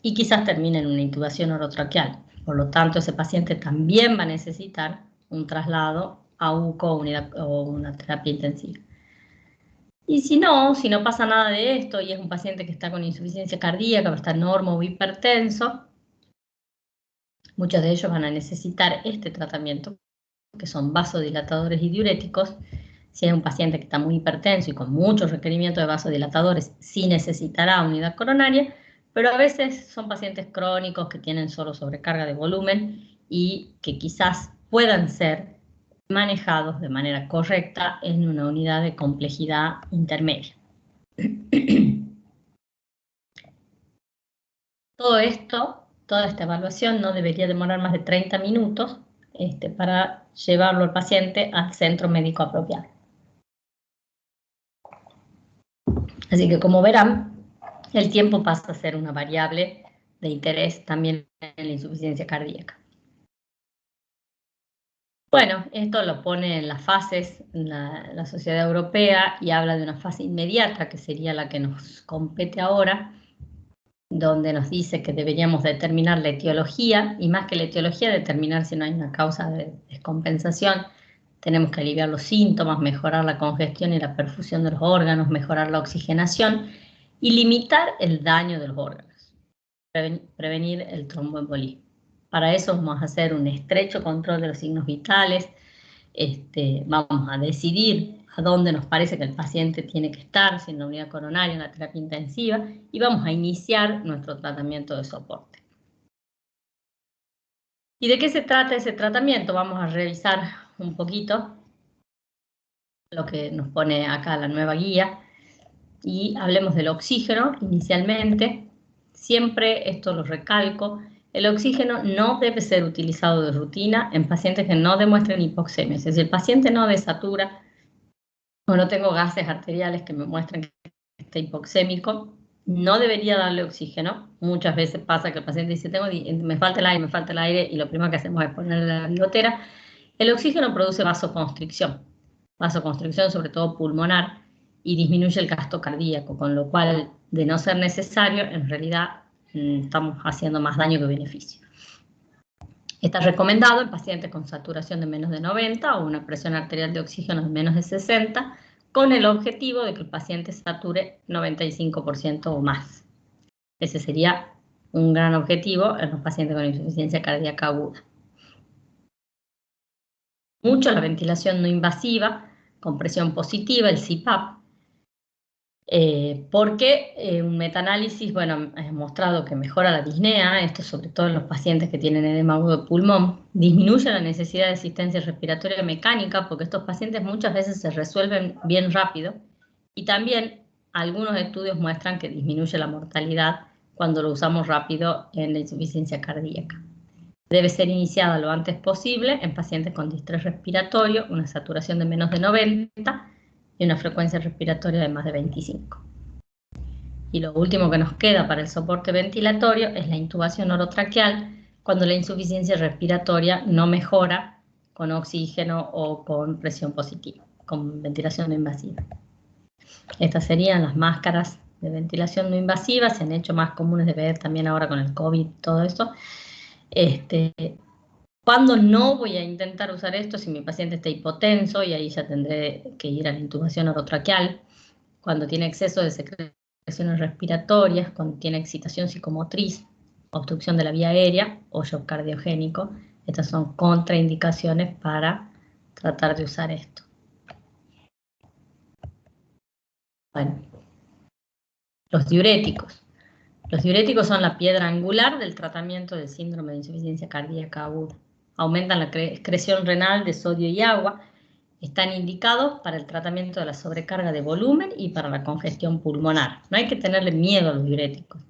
Y quizás termine en una intubación orotraqueal. Por lo tanto, ese paciente también va a necesitar un traslado a UCO o una terapia intensiva. Y si no pasa nada de esto y es un paciente que está con insuficiencia cardíaca o está normo o hipertenso, muchos de ellos van a necesitar este tratamiento, que son vasodilatadores y diuréticos. Si es un paciente que está muy hipertenso y con muchos requerimientos de vasodilatadores, sí necesitará unidad coronaria, pero a veces son pacientes crónicos que tienen solo sobrecarga de volumen y que quizás puedan ser manejados de manera correcta en una unidad de complejidad intermedia. Todo esto, toda esta evaluación no debería demorar más de 30 minutos para llevarlo al paciente al centro médico apropiado. Así que, como verán, el tiempo pasa a ser una variable de interés también en la insuficiencia cardíaca. Bueno, esto lo pone en las fases en la Sociedad Europea y habla de una fase inmediata, que sería la que nos compete ahora, donde nos dice que deberíamos determinar la etiología, y más que la etiología, determinar si no hay una causa de descompensación. Tenemos que aliviar los síntomas, mejorar la congestión y la perfusión de los órganos, mejorar la oxigenación y limitar el daño de los órganos, prevenir el tromboembolismo. Para eso vamos a hacer un estrecho control de los signos vitales, vamos a decidir a dónde nos parece que el paciente tiene que estar, si en la unidad coronaria, en la terapia intensiva, y vamos a iniciar nuestro tratamiento de soporte. ¿Y de qué se trata ese tratamiento? Vamos a revisar un poquito lo que nos pone acá la nueva guía, y hablemos del oxígeno inicialmente. Siempre, esto lo recalco, el oxígeno no debe ser utilizado de rutina en pacientes que no demuestren hipoxemia. Es decir, si el paciente no desatura o no tengo gases arteriales que me muestren que está hipoxémico, no debería darle oxígeno. Muchas veces pasa que el paciente dice, me falta el aire, y lo primero que hacemos es ponerle la bigotera. El oxígeno produce vasoconstricción sobre todo pulmonar, y disminuye el gasto cardíaco, con lo cual, de no ser necesario, en realidad estamos haciendo más daño que beneficio. Está recomendado en pacientes con saturación de menos de 90 o una presión arterial de oxígeno de menos de 60, con el objetivo de que el paciente sature 95% o más. Ese sería un gran objetivo en los pacientes con insuficiencia cardíaca aguda. Mucho la ventilación no invasiva, con presión positiva, el CPAP, porque un metaanálisis, bueno, ha mostrado que mejora la disnea, esto sobre todo en los pacientes que tienen edema agudo de pulmón, disminuye la necesidad de asistencia respiratoria mecánica, porque estos pacientes muchas veces se resuelven bien rápido, y también algunos estudios muestran que disminuye la mortalidad cuando lo usamos rápido en la insuficiencia cardíaca. Debe ser iniciada lo antes posible en pacientes con distrés respiratorio, una saturación de menos de 90 y una frecuencia respiratoria de más de 25. Y lo último que nos queda para el soporte ventilatorio es la intubación orotraqueal, cuando la insuficiencia respiratoria no mejora con oxígeno o con presión positiva, con ventilación no invasiva. Estas serían las máscaras de ventilación no invasiva, se han hecho más comunes de ver también ahora con el COVID, todo eso. ¿Cuándo no voy a intentar usar esto? Si mi paciente está hipotenso, y ahí ya tendré que ir a la intubación orotraqueal. Cuando tiene exceso de secreciones respiratorias, cuando tiene excitación psicomotriz, obstrucción de la vía aérea o shock cardiogénico. Estas son contraindicaciones para tratar de usar esto. Bueno, los diuréticos. Los diuréticos son la piedra angular del tratamiento del síndrome de insuficiencia cardíaca aguda. Aumentan la excreción renal de sodio y agua. Están indicados para el tratamiento de la sobrecarga de volumen y para la congestión pulmonar. No hay que tenerle miedo a los diuréticos.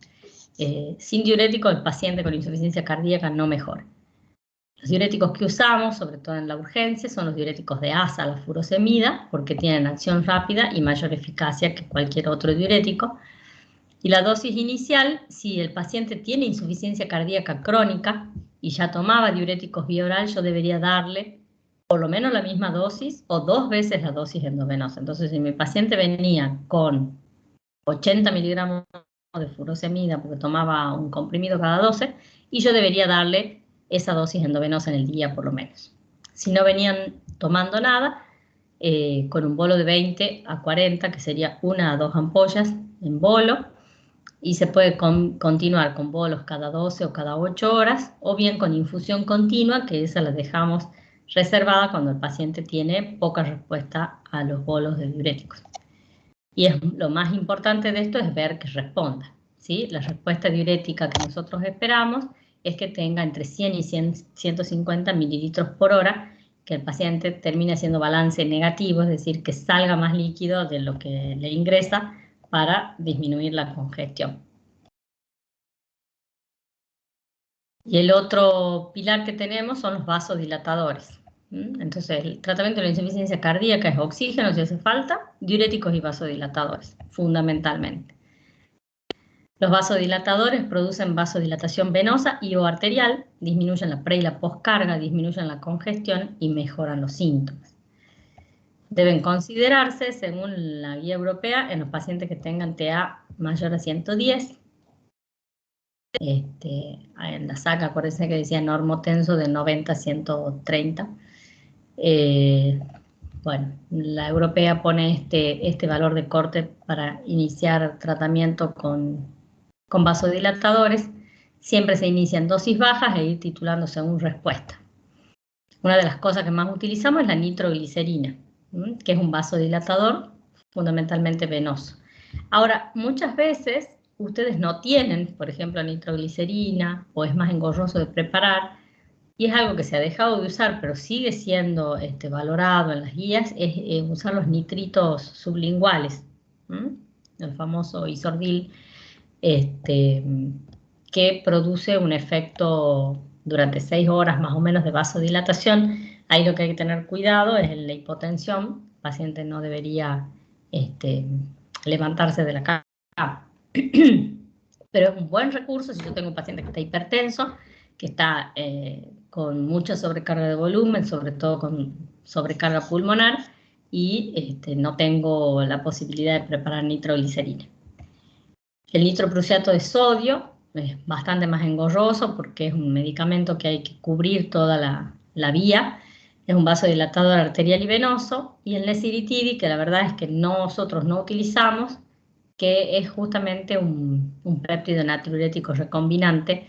Sin diuréticos, el paciente con insuficiencia cardíaca no mejora. Los diuréticos que usamos, sobre todo en la urgencia, son los diuréticos de ASA, la furosemida, porque tienen acción rápida y mayor eficacia que cualquier otro diurético. Y la dosis inicial, si el paciente tiene insuficiencia cardíaca crónica y ya tomaba diuréticos vía oral, yo debería darle por lo menos la misma dosis o 2 veces la dosis endovenosa. Entonces, si mi paciente venía con 80 miligramos de furosemida porque tomaba un comprimido cada 12, y yo debería darle esa dosis endovenosa en el día por lo menos. Si no venían tomando nada, con un bolo de 20 a 40, que sería 1 a 2 ampollas en bolo, y se puede continuar con bolos cada 12 o cada 8 horas, o bien con infusión continua, que esa la dejamos reservada cuando el paciente tiene poca respuesta a los bolos de diuréticos. Y lo más importante de esto es ver que responda. ¿sí? La respuesta diurética que nosotros esperamos es que tenga entre 100 y 150 mililitros por hora, que el paciente termine haciendo balance negativo, es decir, que salga más líquido de lo que le ingresa para disminuir la congestión. Y el otro pilar que tenemos son los vasodilatadores. Entonces, el tratamiento de la insuficiencia cardíaca es oxígeno si hace falta, diuréticos y vasodilatadores, fundamentalmente. Los vasodilatadores producen vasodilatación venosa y o arterial, disminuyen la pre y la postcarga, disminuyen la congestión y mejoran los síntomas. Deben considerarse, según la guía europea, en los pacientes que tengan TA mayor a 110. En la SAC, acuérdense que decía normotenso de 90 a 130. Bueno, la europea pone este valor de corte para iniciar tratamiento con vasodilatadores. Siempre se inician dosis bajas e ir titulando según respuesta. Una de las cosas que más utilizamos es la nitroglicerina, que es un vasodilatador fundamentalmente venoso. Ahora, muchas veces ustedes no tienen, por ejemplo, nitroglicerina o es más engorroso de preparar y es algo que se ha dejado de usar, pero sigue siendo valorado en las guías, es usar los nitritos sublinguales, el famoso Isordil, que produce un efecto durante 6 horas más o menos de vasodilatación. Ahí lo que hay que tener cuidado es la hipotensión. El paciente no debería levantarse de la cama. Pero es un buen recurso si yo tengo un paciente que está hipertenso, que está con mucha sobrecarga de volumen, sobre todo con sobrecarga pulmonar, y no tengo la posibilidad de preparar nitroglicerina. El nitroprusiato de sodio es bastante más engorroso porque es un medicamento que hay que cubrir toda la vía. Es un vasodilatador arterial y venoso. Y el nesiritidi, que la verdad es que nosotros no utilizamos, que es justamente un péptido natriurético recombinante,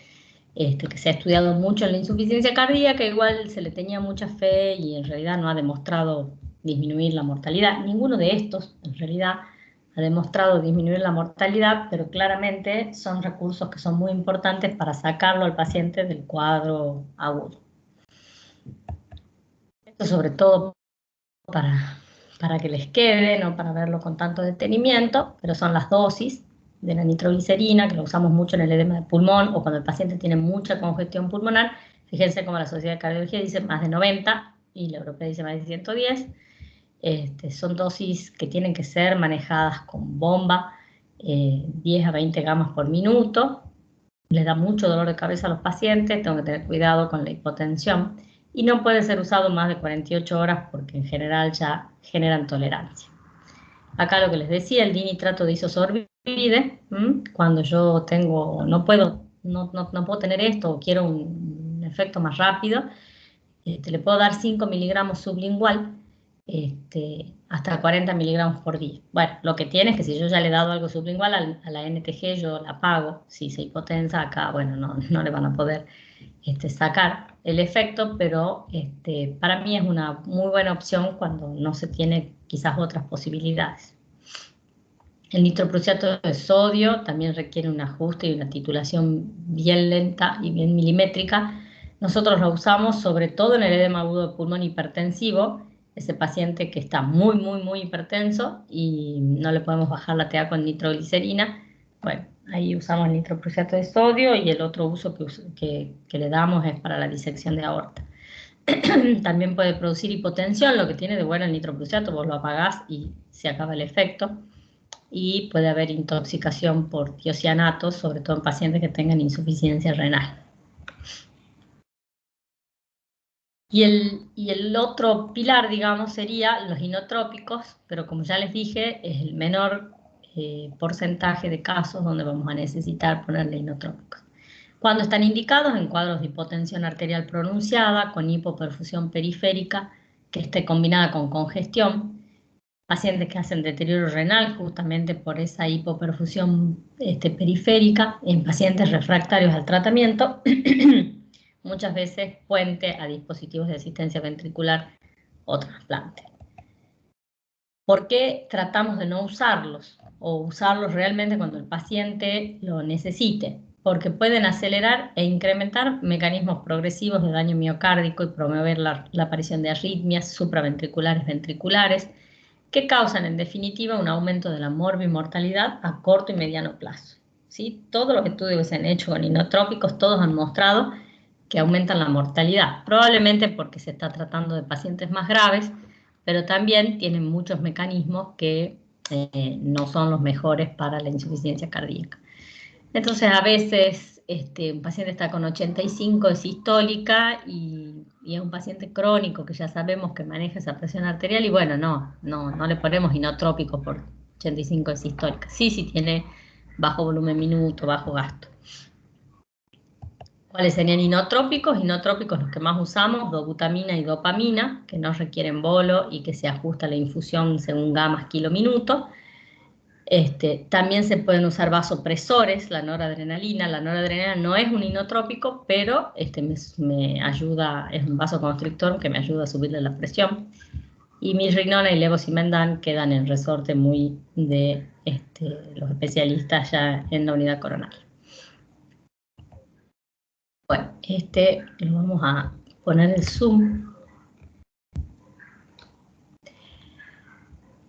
que se ha estudiado mucho en la insuficiencia cardíaca, igual se le tenía mucha fe y en realidad no ha demostrado disminuir la mortalidad. Ninguno de estos, en realidad, ha demostrado disminuir la mortalidad, pero claramente son recursos que son muy importantes para sacarlo al paciente del cuadro agudo. Esto sobre todo para que les quede, no para verlo con tanto detenimiento, pero son las dosis de la nitroglicerina, que lo usamos mucho en el edema de pulmón o cuando el paciente tiene mucha congestión pulmonar. Fíjense cómo la Sociedad de Cardiología dice más de 90 y la Europea dice más de 110. Son dosis que tienen que ser manejadas con bomba, 10 a 20 gamas por minuto. Les da mucho dolor de cabeza a los pacientes, tengo que tener cuidado con la hipotensión y no puede ser usado más de 48 horas porque en general ya generan tolerancia. Acá lo que les decía, el dinitrato de isosorbide, cuando yo no puedo tener esto o quiero un efecto más rápido, le puedo dar 5 miligramos sublingual hasta 40 miligramos por día. Bueno, lo que tiene es que si yo ya le he dado algo sublingual a la NTG, yo la pago. Si se hipotensa acá, bueno, no le van a poder sacar el efecto, pero para mí es una muy buena opción cuando no se tiene quizás otras posibilidades. El nitroprusiato de sodio también requiere un ajuste y una titulación bien lenta y bien milimétrica. Nosotros lo usamos sobre todo en el edema agudo de pulmón hipertensivo, ese paciente que está muy, muy, muy hipertenso y no le podemos bajar la TA con nitroglicerina. Bueno, ahí usamos el nitroprusiato de sodio y el otro uso que le damos es para la disección de aorta. También puede producir hipotensión, lo que tiene de bueno el nitroprusiato, vos lo apagás y se acaba el efecto. Y puede haber intoxicación por tiocianatos, sobre todo en pacientes que tengan insuficiencia renal. Y el otro pilar, digamos, sería los inotrópicos, pero como ya les dije, es el menor porcentaje de casos donde vamos a necesitar ponerle inotrópicos. Cuando están indicados en cuadros de hipotensión arterial pronunciada, con hipoperfusión periférica, que esté combinada con congestión, pacientes que hacen deterioro renal justamente por esa hipoperfusión periférica, en pacientes refractarios al tratamiento, muchas veces puente a dispositivos de asistencia ventricular o trasplante. ¿Por qué tratamos de no usarlos? O usarlos realmente cuando el paciente lo necesite, porque pueden acelerar e incrementar mecanismos progresivos de daño miocárdico y promover la aparición de arritmias supraventriculares, ventriculares, que causan en definitiva un aumento de la morbimortalidad a corto y mediano plazo. ¿Sí? Todos los estudios que se han hecho con inotrópicos, todos han mostrado que aumentan la mortalidad, probablemente porque se está tratando de pacientes más graves, pero también tienen muchos mecanismos que no son los mejores para la insuficiencia cardíaca. Entonces, a veces un paciente está con 85 de sistólica y es un paciente crónico que ya sabemos que maneja esa presión arterial y bueno, no le ponemos inotrópico por 85 de sistólica. Sí tiene bajo volumen minuto, bajo gasto. ¿Cuáles serían inotrópicos? Inotrópicos los que más usamos, dobutamina y dopamina, que no requieren bolo y que se ajusta la infusión según gamas kilo minuto. También se pueden usar vasopresores, la noradrenalina. La noradrenalina no es un inotrópico, pero me ayuda, es un vasoconstrictor que me ayuda a subirle la presión. Y milrinona y levosimendan quedan en resorte muy de los especialistas ya en la unidad coronaria. Bueno, lo vamos a poner el zoom.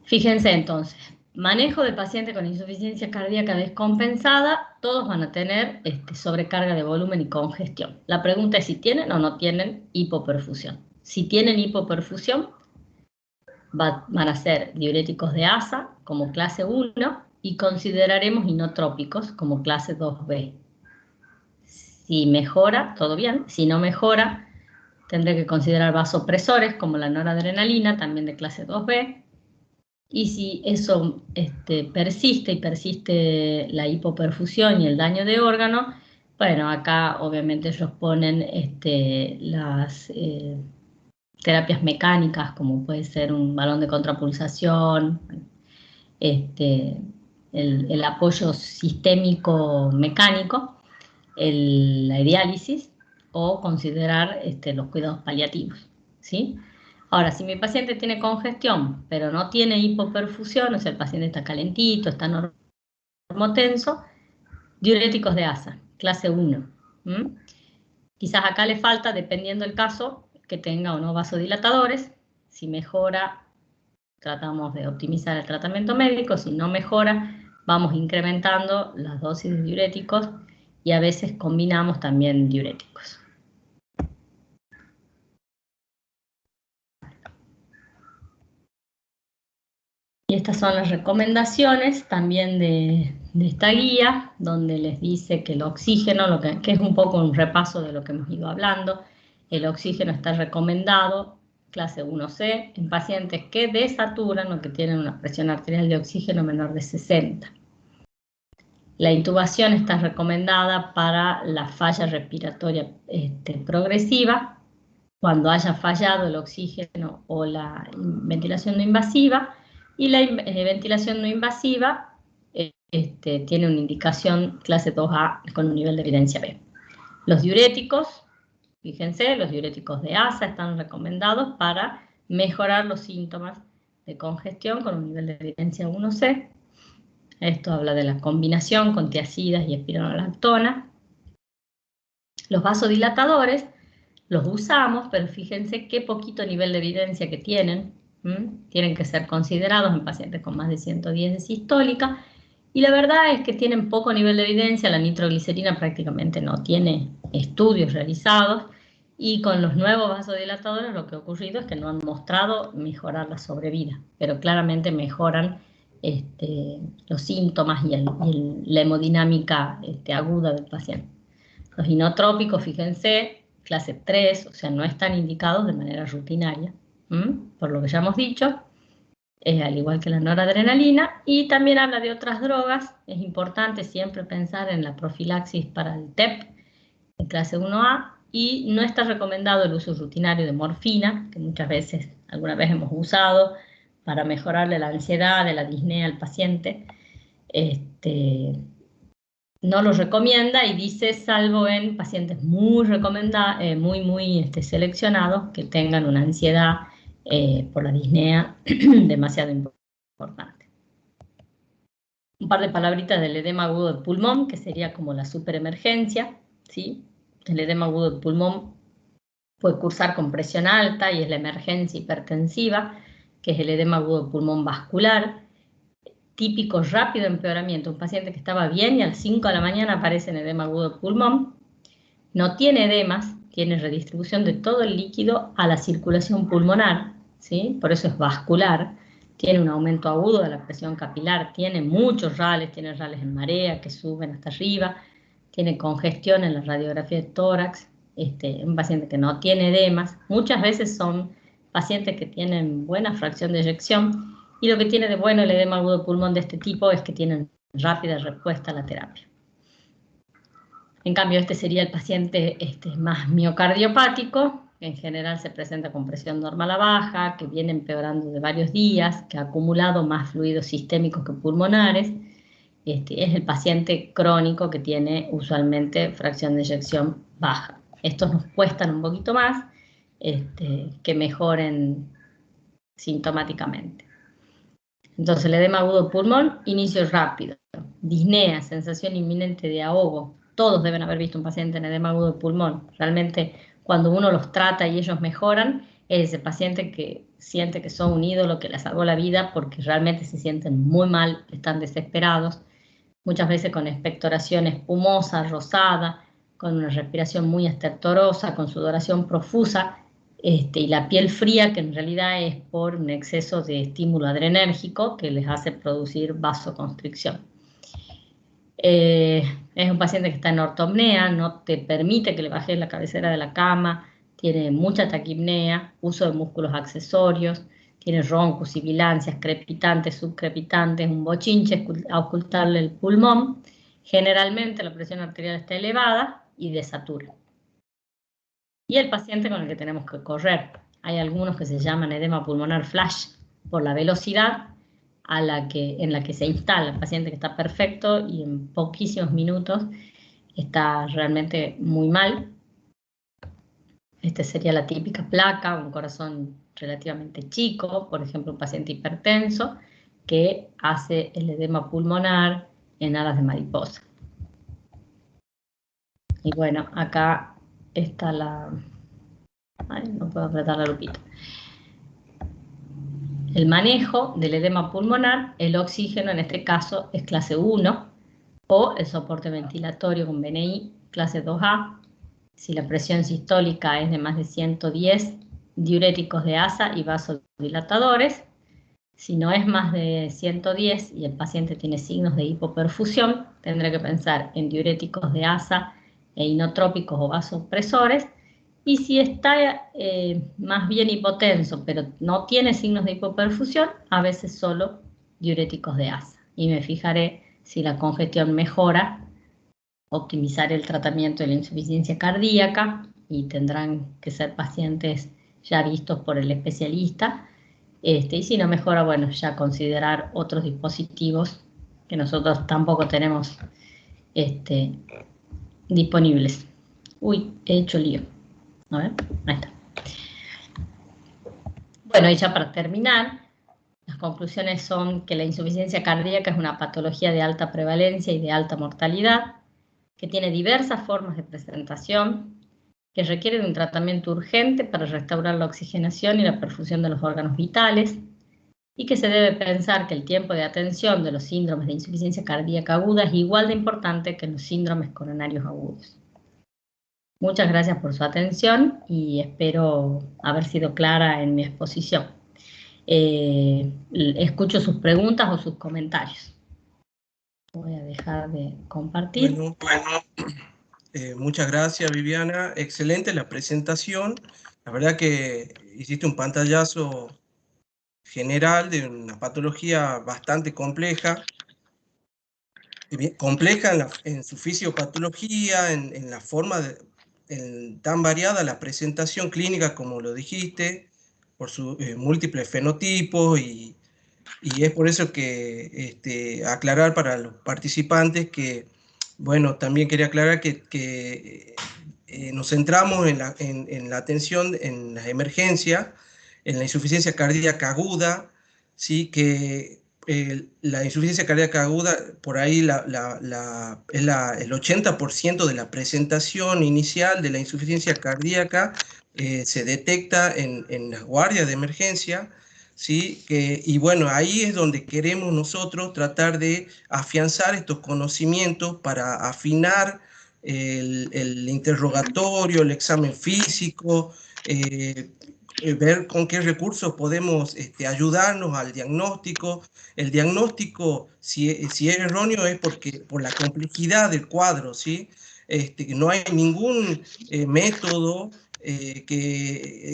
Fíjense entonces, manejo de paciente con insuficiencia cardíaca descompensada, todos van a tener sobrecarga de volumen y congestión. La pregunta es si tienen o no tienen hipoperfusión. Si tienen hipoperfusión, van a ser diuréticos de ASA como clase 1 y consideraremos inotrópicos como clase 2B. Si mejora, todo bien. Si no mejora, tendré que considerar vasopresores como la noradrenalina, también de clase 2B. Y si eso persiste la hipoperfusión y el daño de órgano, bueno, acá obviamente ellos ponen las terapias mecánicas, como puede ser un balón de contrapulsación, el apoyo sistémico mecánico, la diálisis, o considerar los cuidados paliativos, ¿sí? Ahora, si mi paciente tiene congestión, pero no tiene hipoperfusión, o sea, el paciente está calentito, está normotenso, diuréticos de ASA, clase 1. Quizás acá le falta, dependiendo del caso, que tenga o no vasodilatadores. Si mejora, tratamos de optimizar el tratamiento médico. Si no mejora, vamos incrementando las dosis de diuréticos y a veces combinamos también diuréticos. Y estas son las recomendaciones también de esta guía, donde les dice que el oxígeno, que es un poco un repaso de lo que hemos ido hablando, el oxígeno está recomendado, clase 1C, en pacientes que desaturan o que tienen una presión arterial de oxígeno menor de 60. La intubación está recomendada para la falla respiratoria progresiva, cuando haya fallado el oxígeno o la ventilación no invasiva, y la ventilación no invasiva tiene una indicación clase 2A con un nivel de evidencia B. Los diuréticos, fíjense, los diuréticos de ASA están recomendados para mejorar los síntomas de congestión con un nivel de evidencia 1C. Esto habla de la combinación con tiazidas y espironolactona. Los vasodilatadores los usamos, pero fíjense qué poquito nivel de evidencia que tienen. Tienen que ser considerados en pacientes con más de 110 de sistólica. Y la verdad es que tienen poco nivel de evidencia. La nitroglicerina prácticamente no tiene estudios realizados. Y con los nuevos vasodilatadores lo que ha ocurrido es que no han mostrado mejorar la sobrevida, pero claramente mejoran los síntomas y la hemodinámica aguda del paciente. Los inotrópicos, fíjense, clase 3, o sea, no están indicados de manera rutinaria, por lo que ya hemos dicho, al igual que la noradrenalina, y también habla de otras drogas. Es importante siempre pensar en la profilaxis para el TEP, en clase 1A, y no está recomendado el uso rutinario de morfina, que muchas veces, alguna vez hemos usado para mejorarle la ansiedad, de la disnea al paciente. No lo recomienda y dice, salvo en pacientes muy seleccionados que tengan una ansiedad por la disnea demasiado importante. importante. Un par de palabritas del edema agudo del pulmón, que sería como la superemergencia, ¿sí? El edema agudo del pulmón puede cursar con presión alta y es la emergencia hipertensiva, que es el edema agudo del pulmón vascular. Típico rápido empeoramiento, un paciente que estaba bien y a las 5 de la mañana aparece en edema agudo del pulmón. No tiene edemas, tiene redistribución de todo el líquido a la circulación pulmonar, ¿sí? Por eso es vascular. Tiene un aumento agudo de la presión capilar, tiene muchos rales, tiene rales en marea que suben hasta arriba, tiene congestión en la radiografía de tórax, un paciente que no tiene edemas. Muchas veces son pacientes que tienen buena fracción de eyección y lo que tiene de bueno el edema agudo de pulmón de este tipo es que tienen rápida respuesta a la terapia. En cambio, este sería el paciente más miocardiopático, que en general se presenta con presión normal a baja, que viene empeorando de varios días, que ha acumulado más fluidos sistémicos que pulmonares. Es el paciente crónico que tiene usualmente fracción de eyección baja. Estos nos cuestan un poquito más que mejoren sintomáticamente. Entonces, el edema agudo pulmón, inicio rápido. Disnea, sensación inminente de ahogo. Todos deben haber visto un paciente en edema agudo de pulmón. Realmente, cuando uno los trata y ellos mejoran, es ese paciente que siente que son un ídolo, que le salvó la vida, porque realmente se sienten muy mal, están desesperados. Muchas veces con expectoración espumosa, rosada, con una respiración muy estertorosa, con sudoración profusa, y la piel fría, que en realidad es por un exceso de estímulo adrenérgico que les hace producir vasoconstricción. Es un paciente que está en ortopnea, no te permite que le bajes la cabecera de la cama, tiene mucha taquipnea, uso de músculos accesorios, tiene roncos, sibilancias, crepitantes, subcrepitantes, un bochinche a ocultarle el pulmón. Generalmente la presión arterial está elevada y desatura. Y el paciente con el que tenemos que correr. Hay algunos que se llaman edema pulmonar flash por la velocidad en la que se instala el paciente, que está perfecto y en poquísimos minutos está realmente muy mal. Sería la típica placa, un corazón relativamente chico, por ejemplo un paciente hipertenso que hace el edema pulmonar en alas de mariposa. Y bueno, acá está la... Ay, no puedo apretar la lupita. El manejo del edema pulmonar, el oxígeno en este caso es clase 1 o el soporte ventilatorio con BNI clase 2A. Si la presión sistólica es de más de 110, diuréticos de asa y vasodilatadores. Si no es más de 110 y el paciente tiene signos de hipoperfusión, tendrá que pensar en diuréticos de asa e inotrópicos o vasopresores. Y si está más bien hipotenso, pero no tiene signos de hipoperfusión, a veces solo diuréticos de asa. Y me fijaré si la congestión mejora, optimizar el tratamiento de la insuficiencia cardíaca, y tendrán que ser pacientes ya vistos por el especialista. Y si no mejora, bueno, ya considerar otros dispositivos que nosotros tampoco tenemos disponibles. Uy, he hecho lío. A ver, ahí está. Bueno, y ya para terminar, las conclusiones son que la insuficiencia cardíaca es una patología de alta prevalencia y de alta mortalidad, que tiene diversas formas de presentación, que requiere de un tratamiento urgente para restaurar la oxigenación y la perfusión de los órganos vitales, y que se debe pensar que el tiempo de atención de los síndromes de insuficiencia cardíaca aguda es igual de importante que en los síndromes coronarios agudos. Muchas gracias por su atención y espero haber sido clara en mi exposición. Escucho sus preguntas o sus comentarios. Voy a dejar de compartir. Bueno, muchas gracias, Viviana. Excelente la presentación. La verdad que hiciste un pantallazo general de una patología bastante compleja. Compleja en su fisiopatología, en la forma tan variada la presentación clínica, como lo dijiste, por sus múltiples fenotipos, y es por eso que aclarar para los participantes que, bueno, también quería aclarar que nos centramos en la atención en las emergencias, en la insuficiencia cardíaca aguda, ¿sí? Que la insuficiencia cardíaca aguda, por ahí el 80% de la presentación inicial de la insuficiencia cardíaca se detecta en las guardias de emergencia, ¿sí? Y bueno, ahí es donde queremos nosotros tratar de afianzar estos conocimientos para afinar el interrogatorio, el examen físico, eh, ver con qué recursos podemos ayudarnos al diagnóstico. El diagnóstico, si es erróneo, es por la complejidad del cuadro, ¿sí? Que no hay ningún método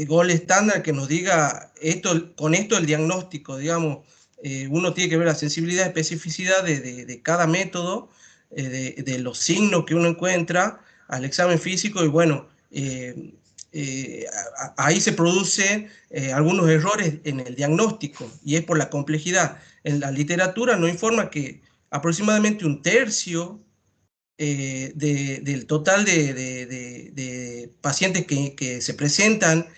gol estándar que nos diga esto, con esto el diagnóstico, digamos, uno tiene que ver la sensibilidad, especificidad de cada método, de los signos que uno encuentra al examen físico y bueno, ahí se producen algunos errores en el diagnóstico y es por la complejidad. En la literatura nos informa que aproximadamente un tercio del total de pacientes que se presentan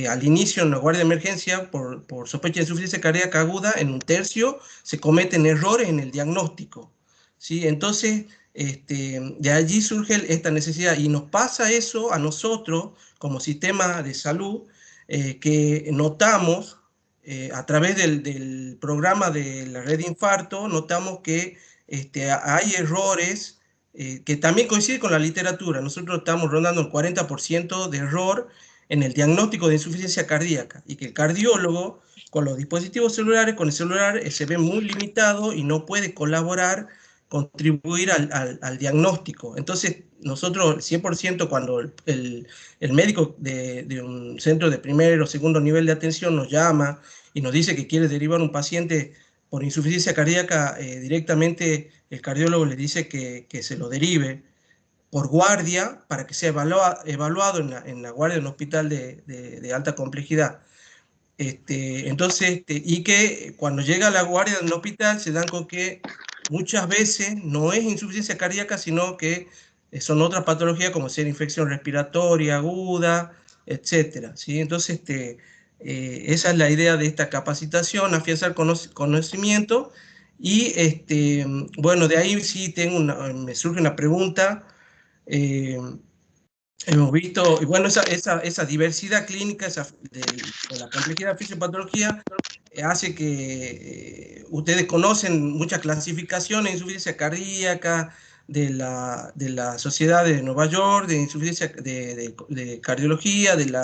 al inicio en la guardia de emergencia por sospecha de insuficiencia cardíaca aguda, en un tercio se cometen errores en el diagnóstico, ¿sí? Entonces, de allí surge esta necesidad y nos pasa eso a nosotros como sistema de salud, que notamos a través del programa de la red de infarto, notamos que hay errores que también coincide con la literatura. Nosotros estamos rondando el 40% de error en el diagnóstico de insuficiencia cardíaca y que el cardiólogo con los dispositivos celulares, con el celular, se ve muy limitado y no puede colaborar, contribuir al diagnóstico. Entonces, nosotros 100% cuando el médico de un centro de primer o segundo nivel de atención nos llama y nos dice que quiere derivar un paciente por insuficiencia cardíaca, directamente el cardiólogo le dice que se lo derive por guardia para que sea evaluado en la guardia de un hospital de alta complejidad. Entonces, y que cuando llega a la guardia del hospital se dan con que muchas veces no es insuficiencia cardíaca, sino que son otras patologías como ser infección respiratoria aguda, etcétera, ¿sí? Entonces, esa es la idea de esta capacitación, afianzar conocimiento y, bueno, de ahí sí me surge una pregunta. eh, Hemos visto, y bueno, esa diversidad clínica de la complejidad de fisiopatología hace que ustedes conocen muchas clasificaciones de insuficiencia cardíaca de la Sociedad de Nueva York, de insuficiencia de cardiología, del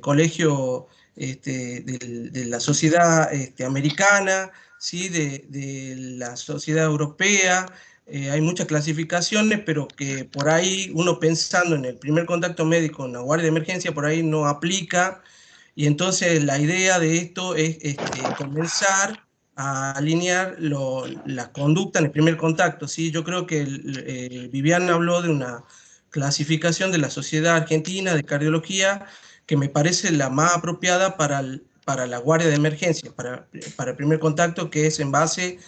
colegio, de la Sociedad Americana, ¿sí? De la Sociedad Europea. Hay muchas clasificaciones, pero que por ahí uno pensando en el primer contacto médico en la guardia de emergencia, por ahí no aplica. Y entonces la idea de esto es comenzar a alinear la conducta en el primer contacto, ¿sí? Yo creo que Viviana habló de una clasificación de la Sociedad Argentina de Cardiología que me parece la más apropiada para la guardia de emergencia, para el primer contacto, que es en base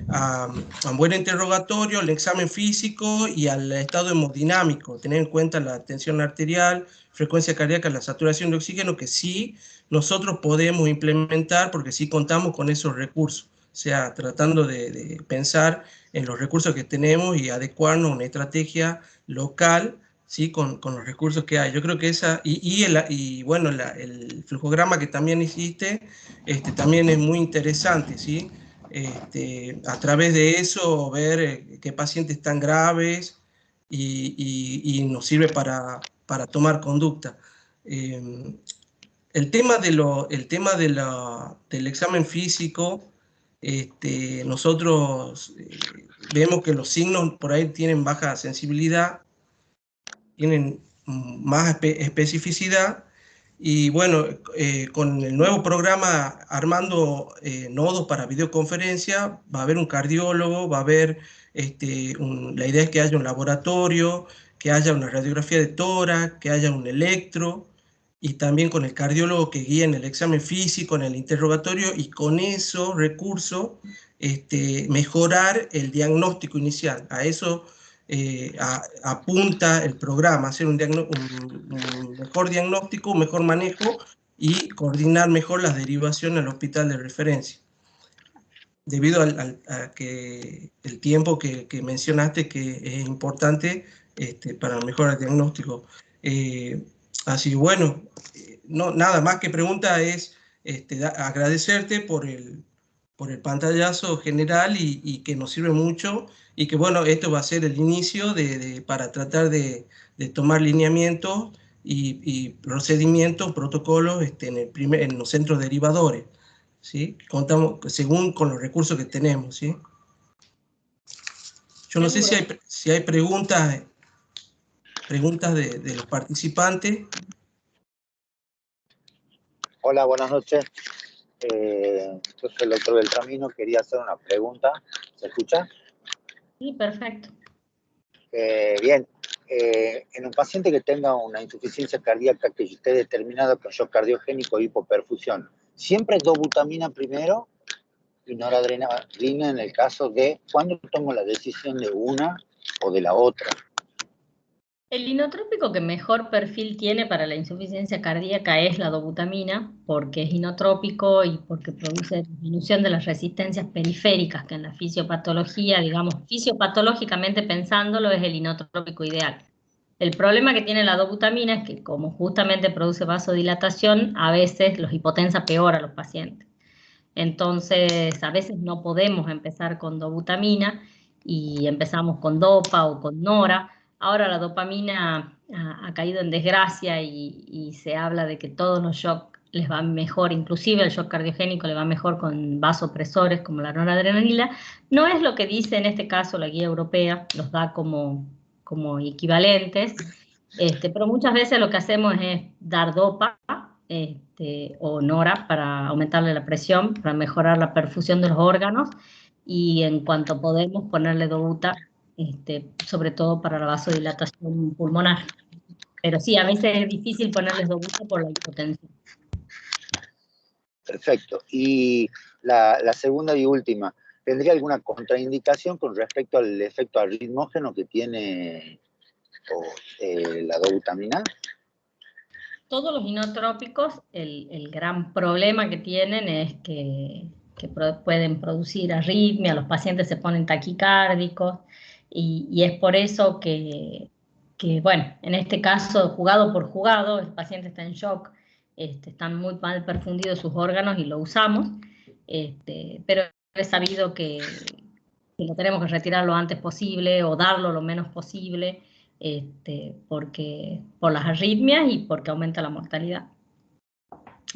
a un buen interrogatorio, el examen físico y al estado hemodinámico, tener en cuenta la tensión arterial, frecuencia cardíaca, la saturación de oxígeno, que sí nosotros podemos implementar porque sí contamos con esos recursos, o sea, tratando de pensar en los recursos que tenemos y adecuarnos a una estrategia local, ¿sí? Con los recursos que hay. Yo creo que esa, y bueno, el flujograma que también hiciste, también es muy interesante, ¿sí? A través de eso ver qué pacientes están graves y nos sirve para tomar conducta. Eh, del examen físico, nosotros vemos que los signos por ahí tienen baja sensibilidad, tienen más especificidad y bueno, con el nuevo programa armando nodos para videoconferencia, va a haber un cardiólogo, va a haber, la idea es que haya un laboratorio, que haya una radiografía de tórax, que haya un electro, y también con el cardiólogo que guíe en el examen físico, en el interrogatorio, y con eso recurso, mejorar el diagnóstico inicial. A eso apunta el programa, hacer un mejor diagnóstico, un mejor manejo y coordinar mejor las derivaciones al hospital de referencia. debido a que el tiempo que mencionaste que es importante para el mejor diagnóstico. Así bueno, no, nada más que pregunta es agradecerte por el pantallazo general y que nos sirve mucho y que bueno, esto va a ser el inicio para tratar de tomar lineamientos y procedimientos, protocolos en los centros derivadores. ¿Sí? Contamos según con los recursos que tenemos, ¿sí? Yo no sé si hay preguntas de los participantes. Hola, buenas noches. Yo soy el doctor Beltramino, quería hacer una pregunta. ¿Se escucha? Sí, perfecto. Bien, en un paciente que tenga una insuficiencia cardíaca que esté determinada con shock cardiogénico e hipoperfusión, ¿siempre dobutamina primero y noradrenalina en el caso de cuándo tomo la decisión de una o de la otra? El inotrópico que mejor perfil tiene para la insuficiencia cardíaca es la dobutamina, porque es inotrópico y porque produce disminución de las resistencias periféricas, que en la fisiopatología, digamos, fisiopatológicamente pensándolo, es el inotrópico ideal. El problema que tiene la dobutamina es que como justamente produce vasodilatación, a veces los hipotensa peor a los pacientes. Entonces, a veces no podemos empezar con dobutamina y empezamos con dopa o con nora. Ahora la dopamina ha caído en desgracia y se habla de que todos los shocks les van mejor, inclusive el shock cardiogénico le va mejor con vasopresores como la noradrenalina. No es lo que dice en este caso la guía europea, los da como equivalentes, pero muchas veces lo que hacemos es dar dopa o nora para aumentarle la presión, para mejorar la perfusión de los órganos y en cuanto podemos ponerle dobuta, sobre todo para la vasodilatación pulmonar. Pero sí, a veces es difícil ponerles dobuta por la hipotensión. Perfecto. Y la segunda y última, ¿tendría alguna contraindicación con respecto al efecto arritmógeno que tiene la dobutamina? Todos los inotrópicos, el gran problema que tienen es que pueden producir arritmia, los pacientes se ponen taquicárdicos y es por eso bueno, en este caso, jugado por jugado, el paciente está en shock, están muy mal perfundidos sus órganos y lo usamos, pero es sabido que lo tenemos que retirar lo antes posible o darlo lo menos posible, por las arritmias y porque aumenta la mortalidad.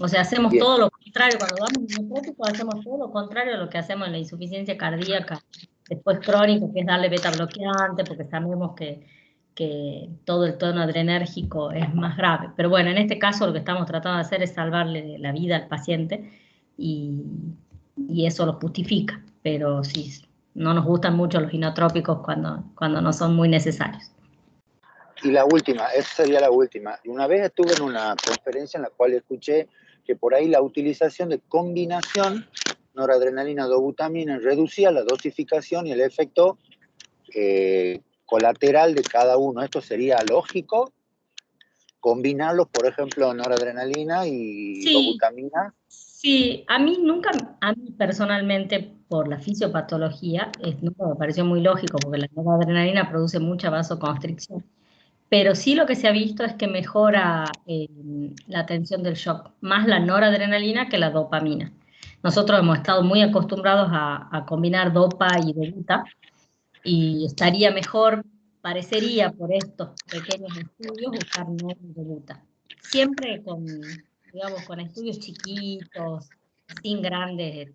O sea, hacemos Bien. todo lo contrario, cuando damos inotrópico hacemos todo lo contrario a lo que hacemos en la insuficiencia cardíaca, después crónica, que es darle beta bloqueante, porque sabemos que todo el tono adrenérgico es más grave. Pero bueno, en este caso lo que estamos tratando de hacer es salvarle la vida al paciente y eso lo justifica. Pero sí, no nos gustan mucho los inotrópicos cuando no son muy necesarios. Y la última, esa sería la última. Una vez estuve en una conferencia en la cual escuché que por ahí la utilización de combinación noradrenalina-dobutamina reducía la dosificación y el efecto colateral de cada uno. ¿Esto sería lógico? ¿Combinarlos, por ejemplo, noradrenalina y dobutamina? Sí, a mí personalmente, por la fisiopatología, nunca me pareció muy lógico, porque la noradrenalina produce mucha vasoconstricción. Pero sí lo que se ha visto es que mejora la atención del shock, más la noradrenalina que la dopamina. Nosotros hemos estado muy acostumbrados a combinar dopa y dobuta, y estaría mejor, parecería por estos pequeños estudios, usar nora y dobuta. Siempre digamos, con estudios chiquitos, sin grandes,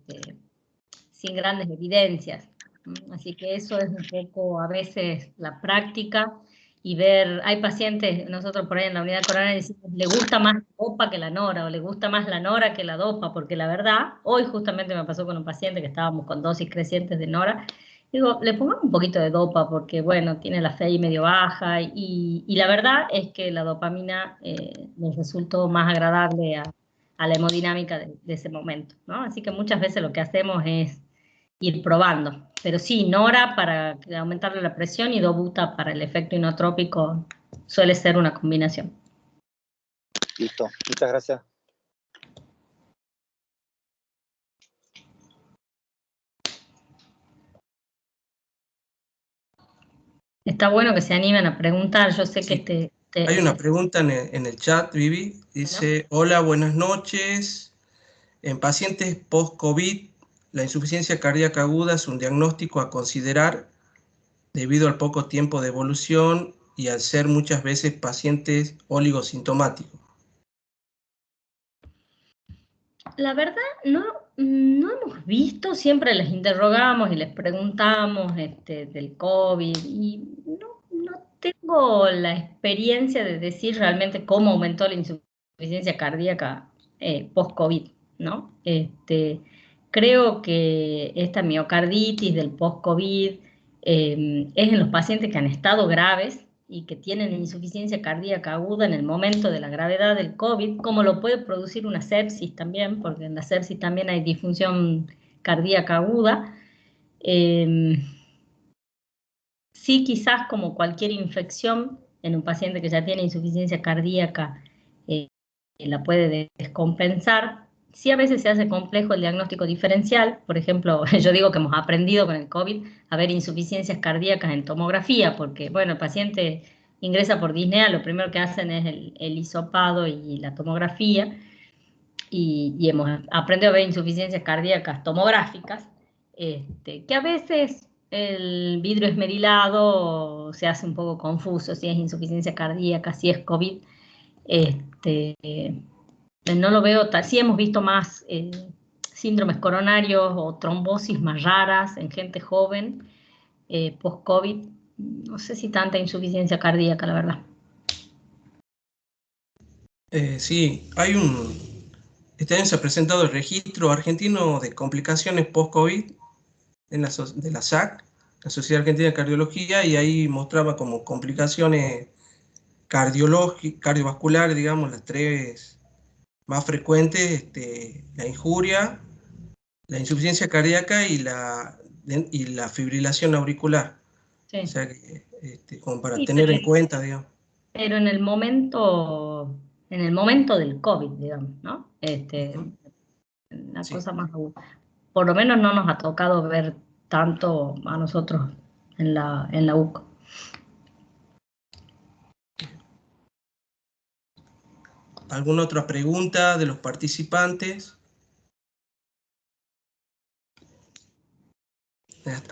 sin grandes evidencias. Así que eso es un poco a veces la práctica y ver, hay pacientes, nosotros por ahí en la unidad coronaria decimos, le gusta más la dopa que la nora, o le gusta más la nora que la dopa, porque la verdad, hoy justamente me pasó con un paciente que estábamos con dosis crecientes de nora, digo, le pongamos un poquito de dopa porque, bueno, tiene la FEI medio baja y la verdad es que la dopamina nos resultó más agradable a la hemodinámica de ese momento, ¿no? Así que muchas veces lo que hacemos es ir probando. Pero sí, nora para aumentarle la presión y dobuta para el efecto inotrópico suele ser una combinación. Listo, muchas gracias. Está bueno que se animen a preguntar. Yo sé que Sí. Hay una pregunta en el chat, Vivi. bueno, Dice, hola, buenas noches. En pacientes post-COVID, la insuficiencia cardíaca aguda es un diagnóstico a considerar debido al poco tiempo de evolución y al ser muchas veces pacientes oligosintomáticos. la verdad, no hemos visto, siempre les interrogamos y les preguntamos del COVID y no tengo la experiencia de decir realmente cómo aumentó la insuficiencia cardíaca post-COVID, ¿no? Creo que esta miocarditis del post-COVID es en los pacientes que han estado graves y que tienen insuficiencia cardíaca aguda en el momento de la gravedad del COVID, como lo puede producir una sepsis también, porque en la sepsis también hay disfunción cardíaca aguda. Eh, sí, quizás como cualquier infección en un paciente que ya tiene insuficiencia cardíaca, eh, la puede descompensar. Sí, a veces se hace complejo el diagnóstico diferencial. Por ejemplo, yo digo que hemos aprendido con el COVID a ver insuficiencias cardíacas en tomografía, porque, bueno, el paciente ingresa por disnea, lo primero que hacen es el hisopado y la tomografía, y hemos aprendido a ver insuficiencias cardíacas tomográficas, que a veces el vidrio esmerilado se hace un poco confuso, si es insuficiencia cardíaca, si es COVID. Este, no lo veo tal. Sí hemos visto más síndromes coronarios o trombosis más raras en gente joven post-COVID. No sé si tanta insuficiencia cardíaca, la verdad. Sí, este año se ha presentado el registro argentino de complicaciones post-COVID de la SAC, la Sociedad Argentina de Cardiología, y ahí mostraba como complicaciones cardiovasculares, digamos, las tres más frecuentes, la injuria, la insuficiencia cardíaca y la fibrilación auricular. O Sí. sea que, como para Sí, tener en cuenta, digamos. pero en el momento del COVID, digamos, ¿no? Ujú. Una Sí. cosa más aguda. Por lo menos no nos ha tocado ver tanto a nosotros en la UCO. ¿Alguna otra pregunta de los participantes?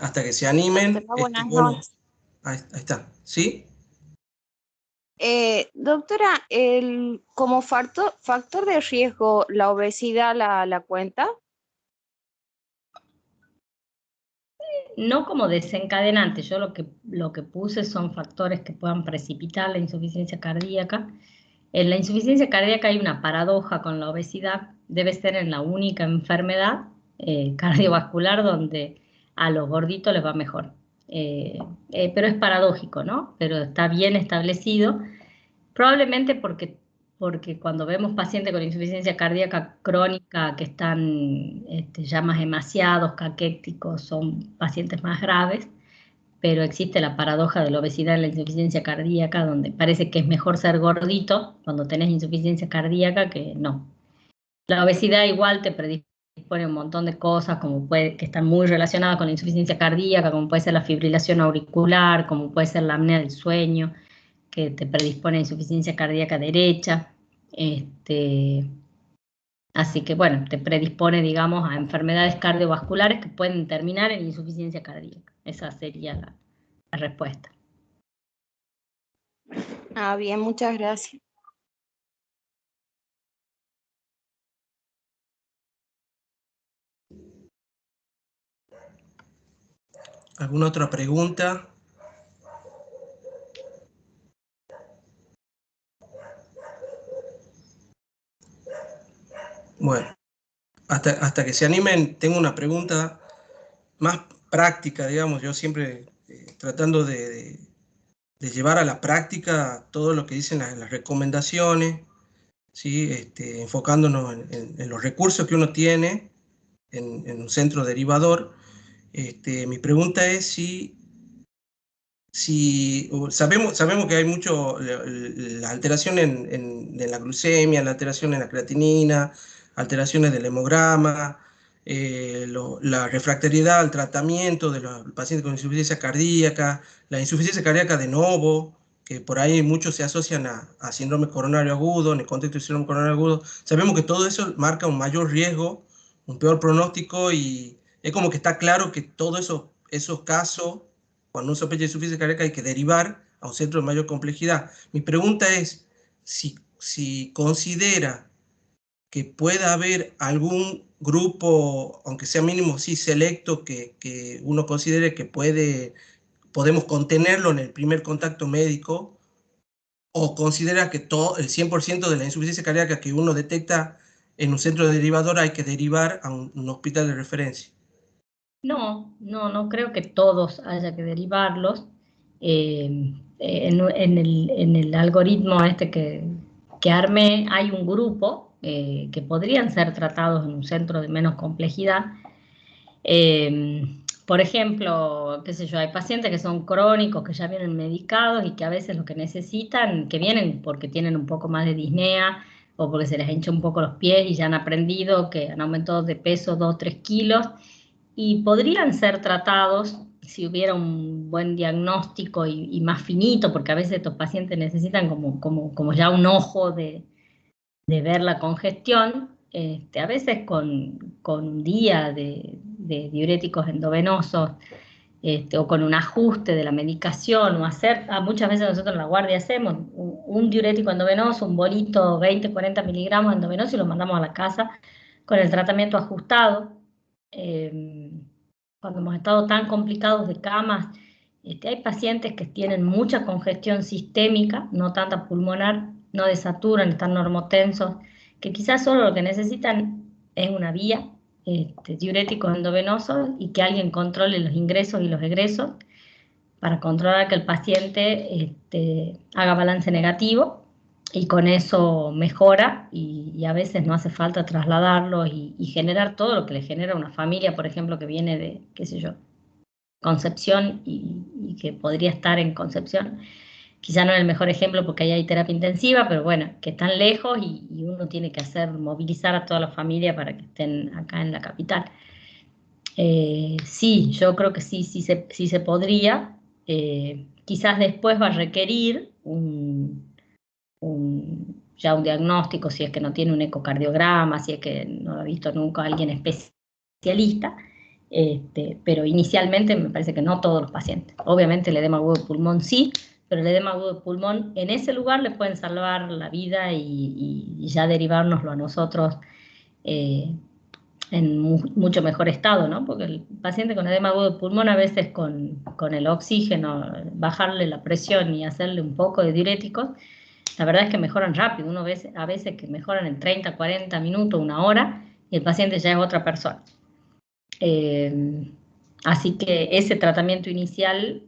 Hasta que se animen, Doctora, buenas bueno, noches. ahí está, ¿sí? Doctora, como factor de riesgo, ¿la obesidad la cuenta? No como desencadenante, yo lo que puse son factores que puedan precipitar la insuficiencia cardíaca. En la insuficiencia cardíaca hay una paradoja con la obesidad, debe ser en la única enfermedad cardiovascular donde a los gorditos les va mejor. Pero es paradójico, ¿no? Pero está bien establecido. Probablemente porque cuando vemos pacientes con insuficiencia cardíaca crónica que están ya más demasiados, caquéticos, son pacientes más graves, pero existe la paradoja de la obesidad en la insuficiencia cardíaca, donde parece que es mejor ser gordito cuando tenés insuficiencia cardíaca que no. La obesidad igual te predispone a un montón de cosas, que están muy relacionadas con la insuficiencia cardíaca, como puede ser la fibrilación auricular, como puede ser la apnea del sueño, que te predispone a insuficiencia cardíaca derecha. Así que, bueno, te predispone, digamos, a enfermedades cardiovasculares que pueden terminar en insuficiencia cardíaca. Esa sería la respuesta. Ah, bien, muchas gracias. ¿Alguna otra pregunta? Bueno, hasta que se animen, tengo una pregunta más práctica, digamos, yo siempre tratando de llevar a la práctica todo lo que dicen las recomendaciones, ¿sí? Enfocándonos en los recursos que uno tiene en un centro derivador. Mi pregunta es si sabemos que hay mucho la alteración en la glucemia, la alteración en la creatinina, alteraciones del hemograma, la refractariedad al tratamiento de los pacientes con insuficiencia cardíaca, la insuficiencia cardíaca de novo, que por ahí muchos se asocian a síndrome coronario agudo, en el contexto de síndrome coronario agudo. Sabemos que todo eso marca un mayor riesgo, un peor pronóstico, y es como que está claro que todos esos casos, cuando uno sospecha de insuficiencia cardíaca, hay que derivar a un centro de mayor complejidad. Mi pregunta es si considera que pueda haber algún grupo, aunque sea mínimo, sí selecto, que uno considere que podemos contenerlo en el primer contacto médico, o considera que todo el 100% de la insuficiencia cardíaca que uno detecta en un centro derivador hay que derivar a un hospital de referencia. No creo que todos haya que derivarlos. En el algoritmo este que armé hay un grupo que podrían ser tratados en un centro de menos complejidad. Por ejemplo, qué sé yo, hay pacientes que son crónicos, que ya vienen medicados y que a veces lo que necesitan, que vienen porque tienen un poco más de disnea o porque se les hincha un poco los pies y ya han aprendido que han aumentado de peso 2 o 3 kilos y podrían ser tratados si hubiera un buen diagnóstico y más finito, porque a veces estos pacientes necesitan como ya un ojo de ver la congestión, a veces con un día de diuréticos endovenosos, o con un ajuste de la medicación, o muchas veces nosotros en la guardia hacemos un diurético endovenoso, un bolito 20-40 miligramos endovenoso y lo mandamos a la casa con el tratamiento ajustado. Cuando hemos estado tan complicados de camas, hay pacientes que tienen mucha congestión sistémica, no tanta pulmonar, no desaturan, están normotensos, que quizás solo lo que necesitan es una vía, diuréticos endovenosos, y que alguien controle los ingresos y los egresos para controlar que el paciente haga balance negativo, y con eso mejora, y a veces no hace falta trasladarlo y generar todo lo que le genera una familia, por ejemplo, que viene de, qué sé yo, Concepción y que podría estar en Concepción. Quizá no es el mejor ejemplo porque ahí hay terapia intensiva, pero bueno, que están lejos y uno tiene que movilizar a toda la familia para que estén acá en la capital. Sí, yo creo que sí se podría. Quizás después va a requerir ya un diagnóstico, si es que no tiene un ecocardiograma, si es que no lo ha visto nunca alguien especialista, pero inicialmente me parece que no todos los pacientes. Obviamente el edema agudo de pulmón sí, pero el edema agudo de pulmón en ese lugar le pueden salvar la vida y ya derivárnoslo a nosotros en mucho mejor estado, ¿no? Porque el paciente con edema agudo de pulmón a veces con el oxígeno, bajarle la presión y hacerle un poco de diuréticos, la verdad es que mejoran rápido. Uno ve a veces que mejoran en 30, 40 minutos, una hora, y el paciente ya es otra persona. Así que ese tratamiento inicial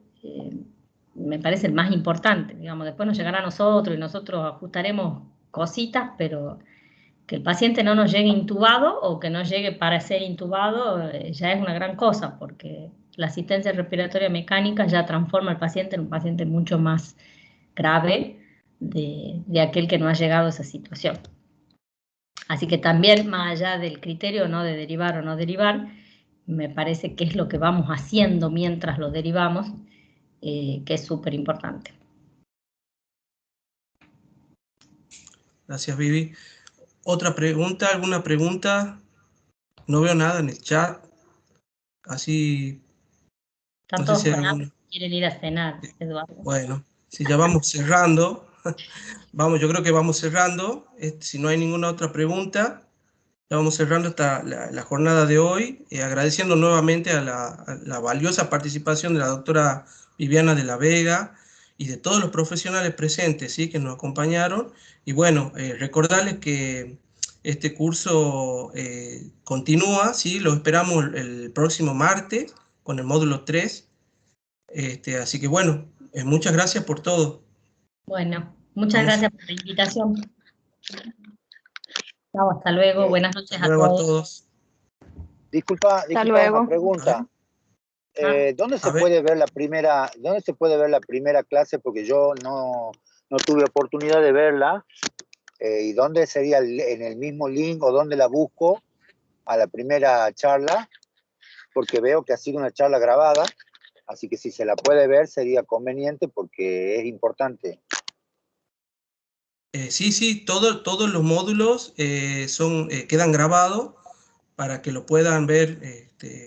me parece el más importante. Digamos, después nos llegará a nosotros y nosotros ajustaremos cositas, pero que el paciente no nos llegue intubado o que no llegue para ser intubado ya es una gran cosa, porque la asistencia respiratoria mecánica ya transforma al paciente en un paciente mucho más grave de aquel que no ha llegado a esa situación. Así que también, más allá del criterio no de derivar o no derivar, me parece que es lo que vamos haciendo mientras lo derivamos, que es súper importante. Gracias, Vivi. ¿Otra pregunta? ¿Alguna pregunta? No veo nada en el chat. Así. Están No sé todos si hay con hambre, alguna. quieren ir a cenar, Eduardo. Bueno, si ya vamos cerrando. Yo creo que vamos cerrando. Si no hay ninguna otra pregunta, ya vamos cerrando la jornada de hoy, agradeciendo nuevamente a la valiosa participación de la doctora Viviana de la Vega y de todos los profesionales presentes, ¿sí?, que nos acompañaron. Y bueno, recordarles que este curso continúa, ¿sí? Lo esperamos el próximo martes con el módulo 3. Así que bueno, muchas gracias por todo. Bueno, muchas gracias por la invitación. Chao, hasta luego. Buenas noches hasta luego a todos. A todos. Disculpa una pregunta. ¿Dónde se puede ver la primera clase? Porque yo no tuve oportunidad de verla. ¿Y dónde sería en el mismo link o dónde la busco a la primera charla, porque veo que ha sido una charla grabada, así que si se la puede ver sería conveniente porque es importante. Sí, todos los módulos quedan grabados para que lo puedan ver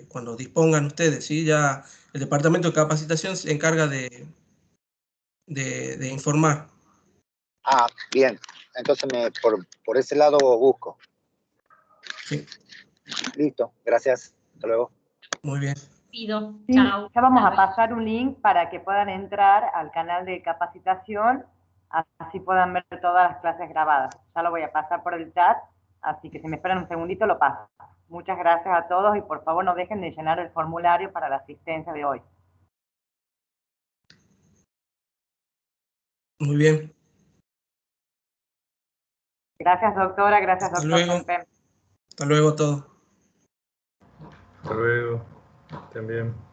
cuando dispongan ustedes, ¿sí? Ya el Departamento de Capacitación se encarga de informar. Ah, bien. Entonces por ese lado busco. Sí, Listo, gracias. Hasta luego. muy bien. Pido, Sí, chao. ya vamos a pasar un link para que puedan entrar al canal de capacitación, así puedan ver todas las clases grabadas. Ya lo voy a pasar por el chat, así que si me esperan un segundito lo paso. Muchas gracias a todos y por favor no dejen de llenar el formulario para la asistencia de hoy. Muy bien. Gracias doctora, gracias Hasta doctor luego. Semper. Hasta luego a todos. Hasta luego. También.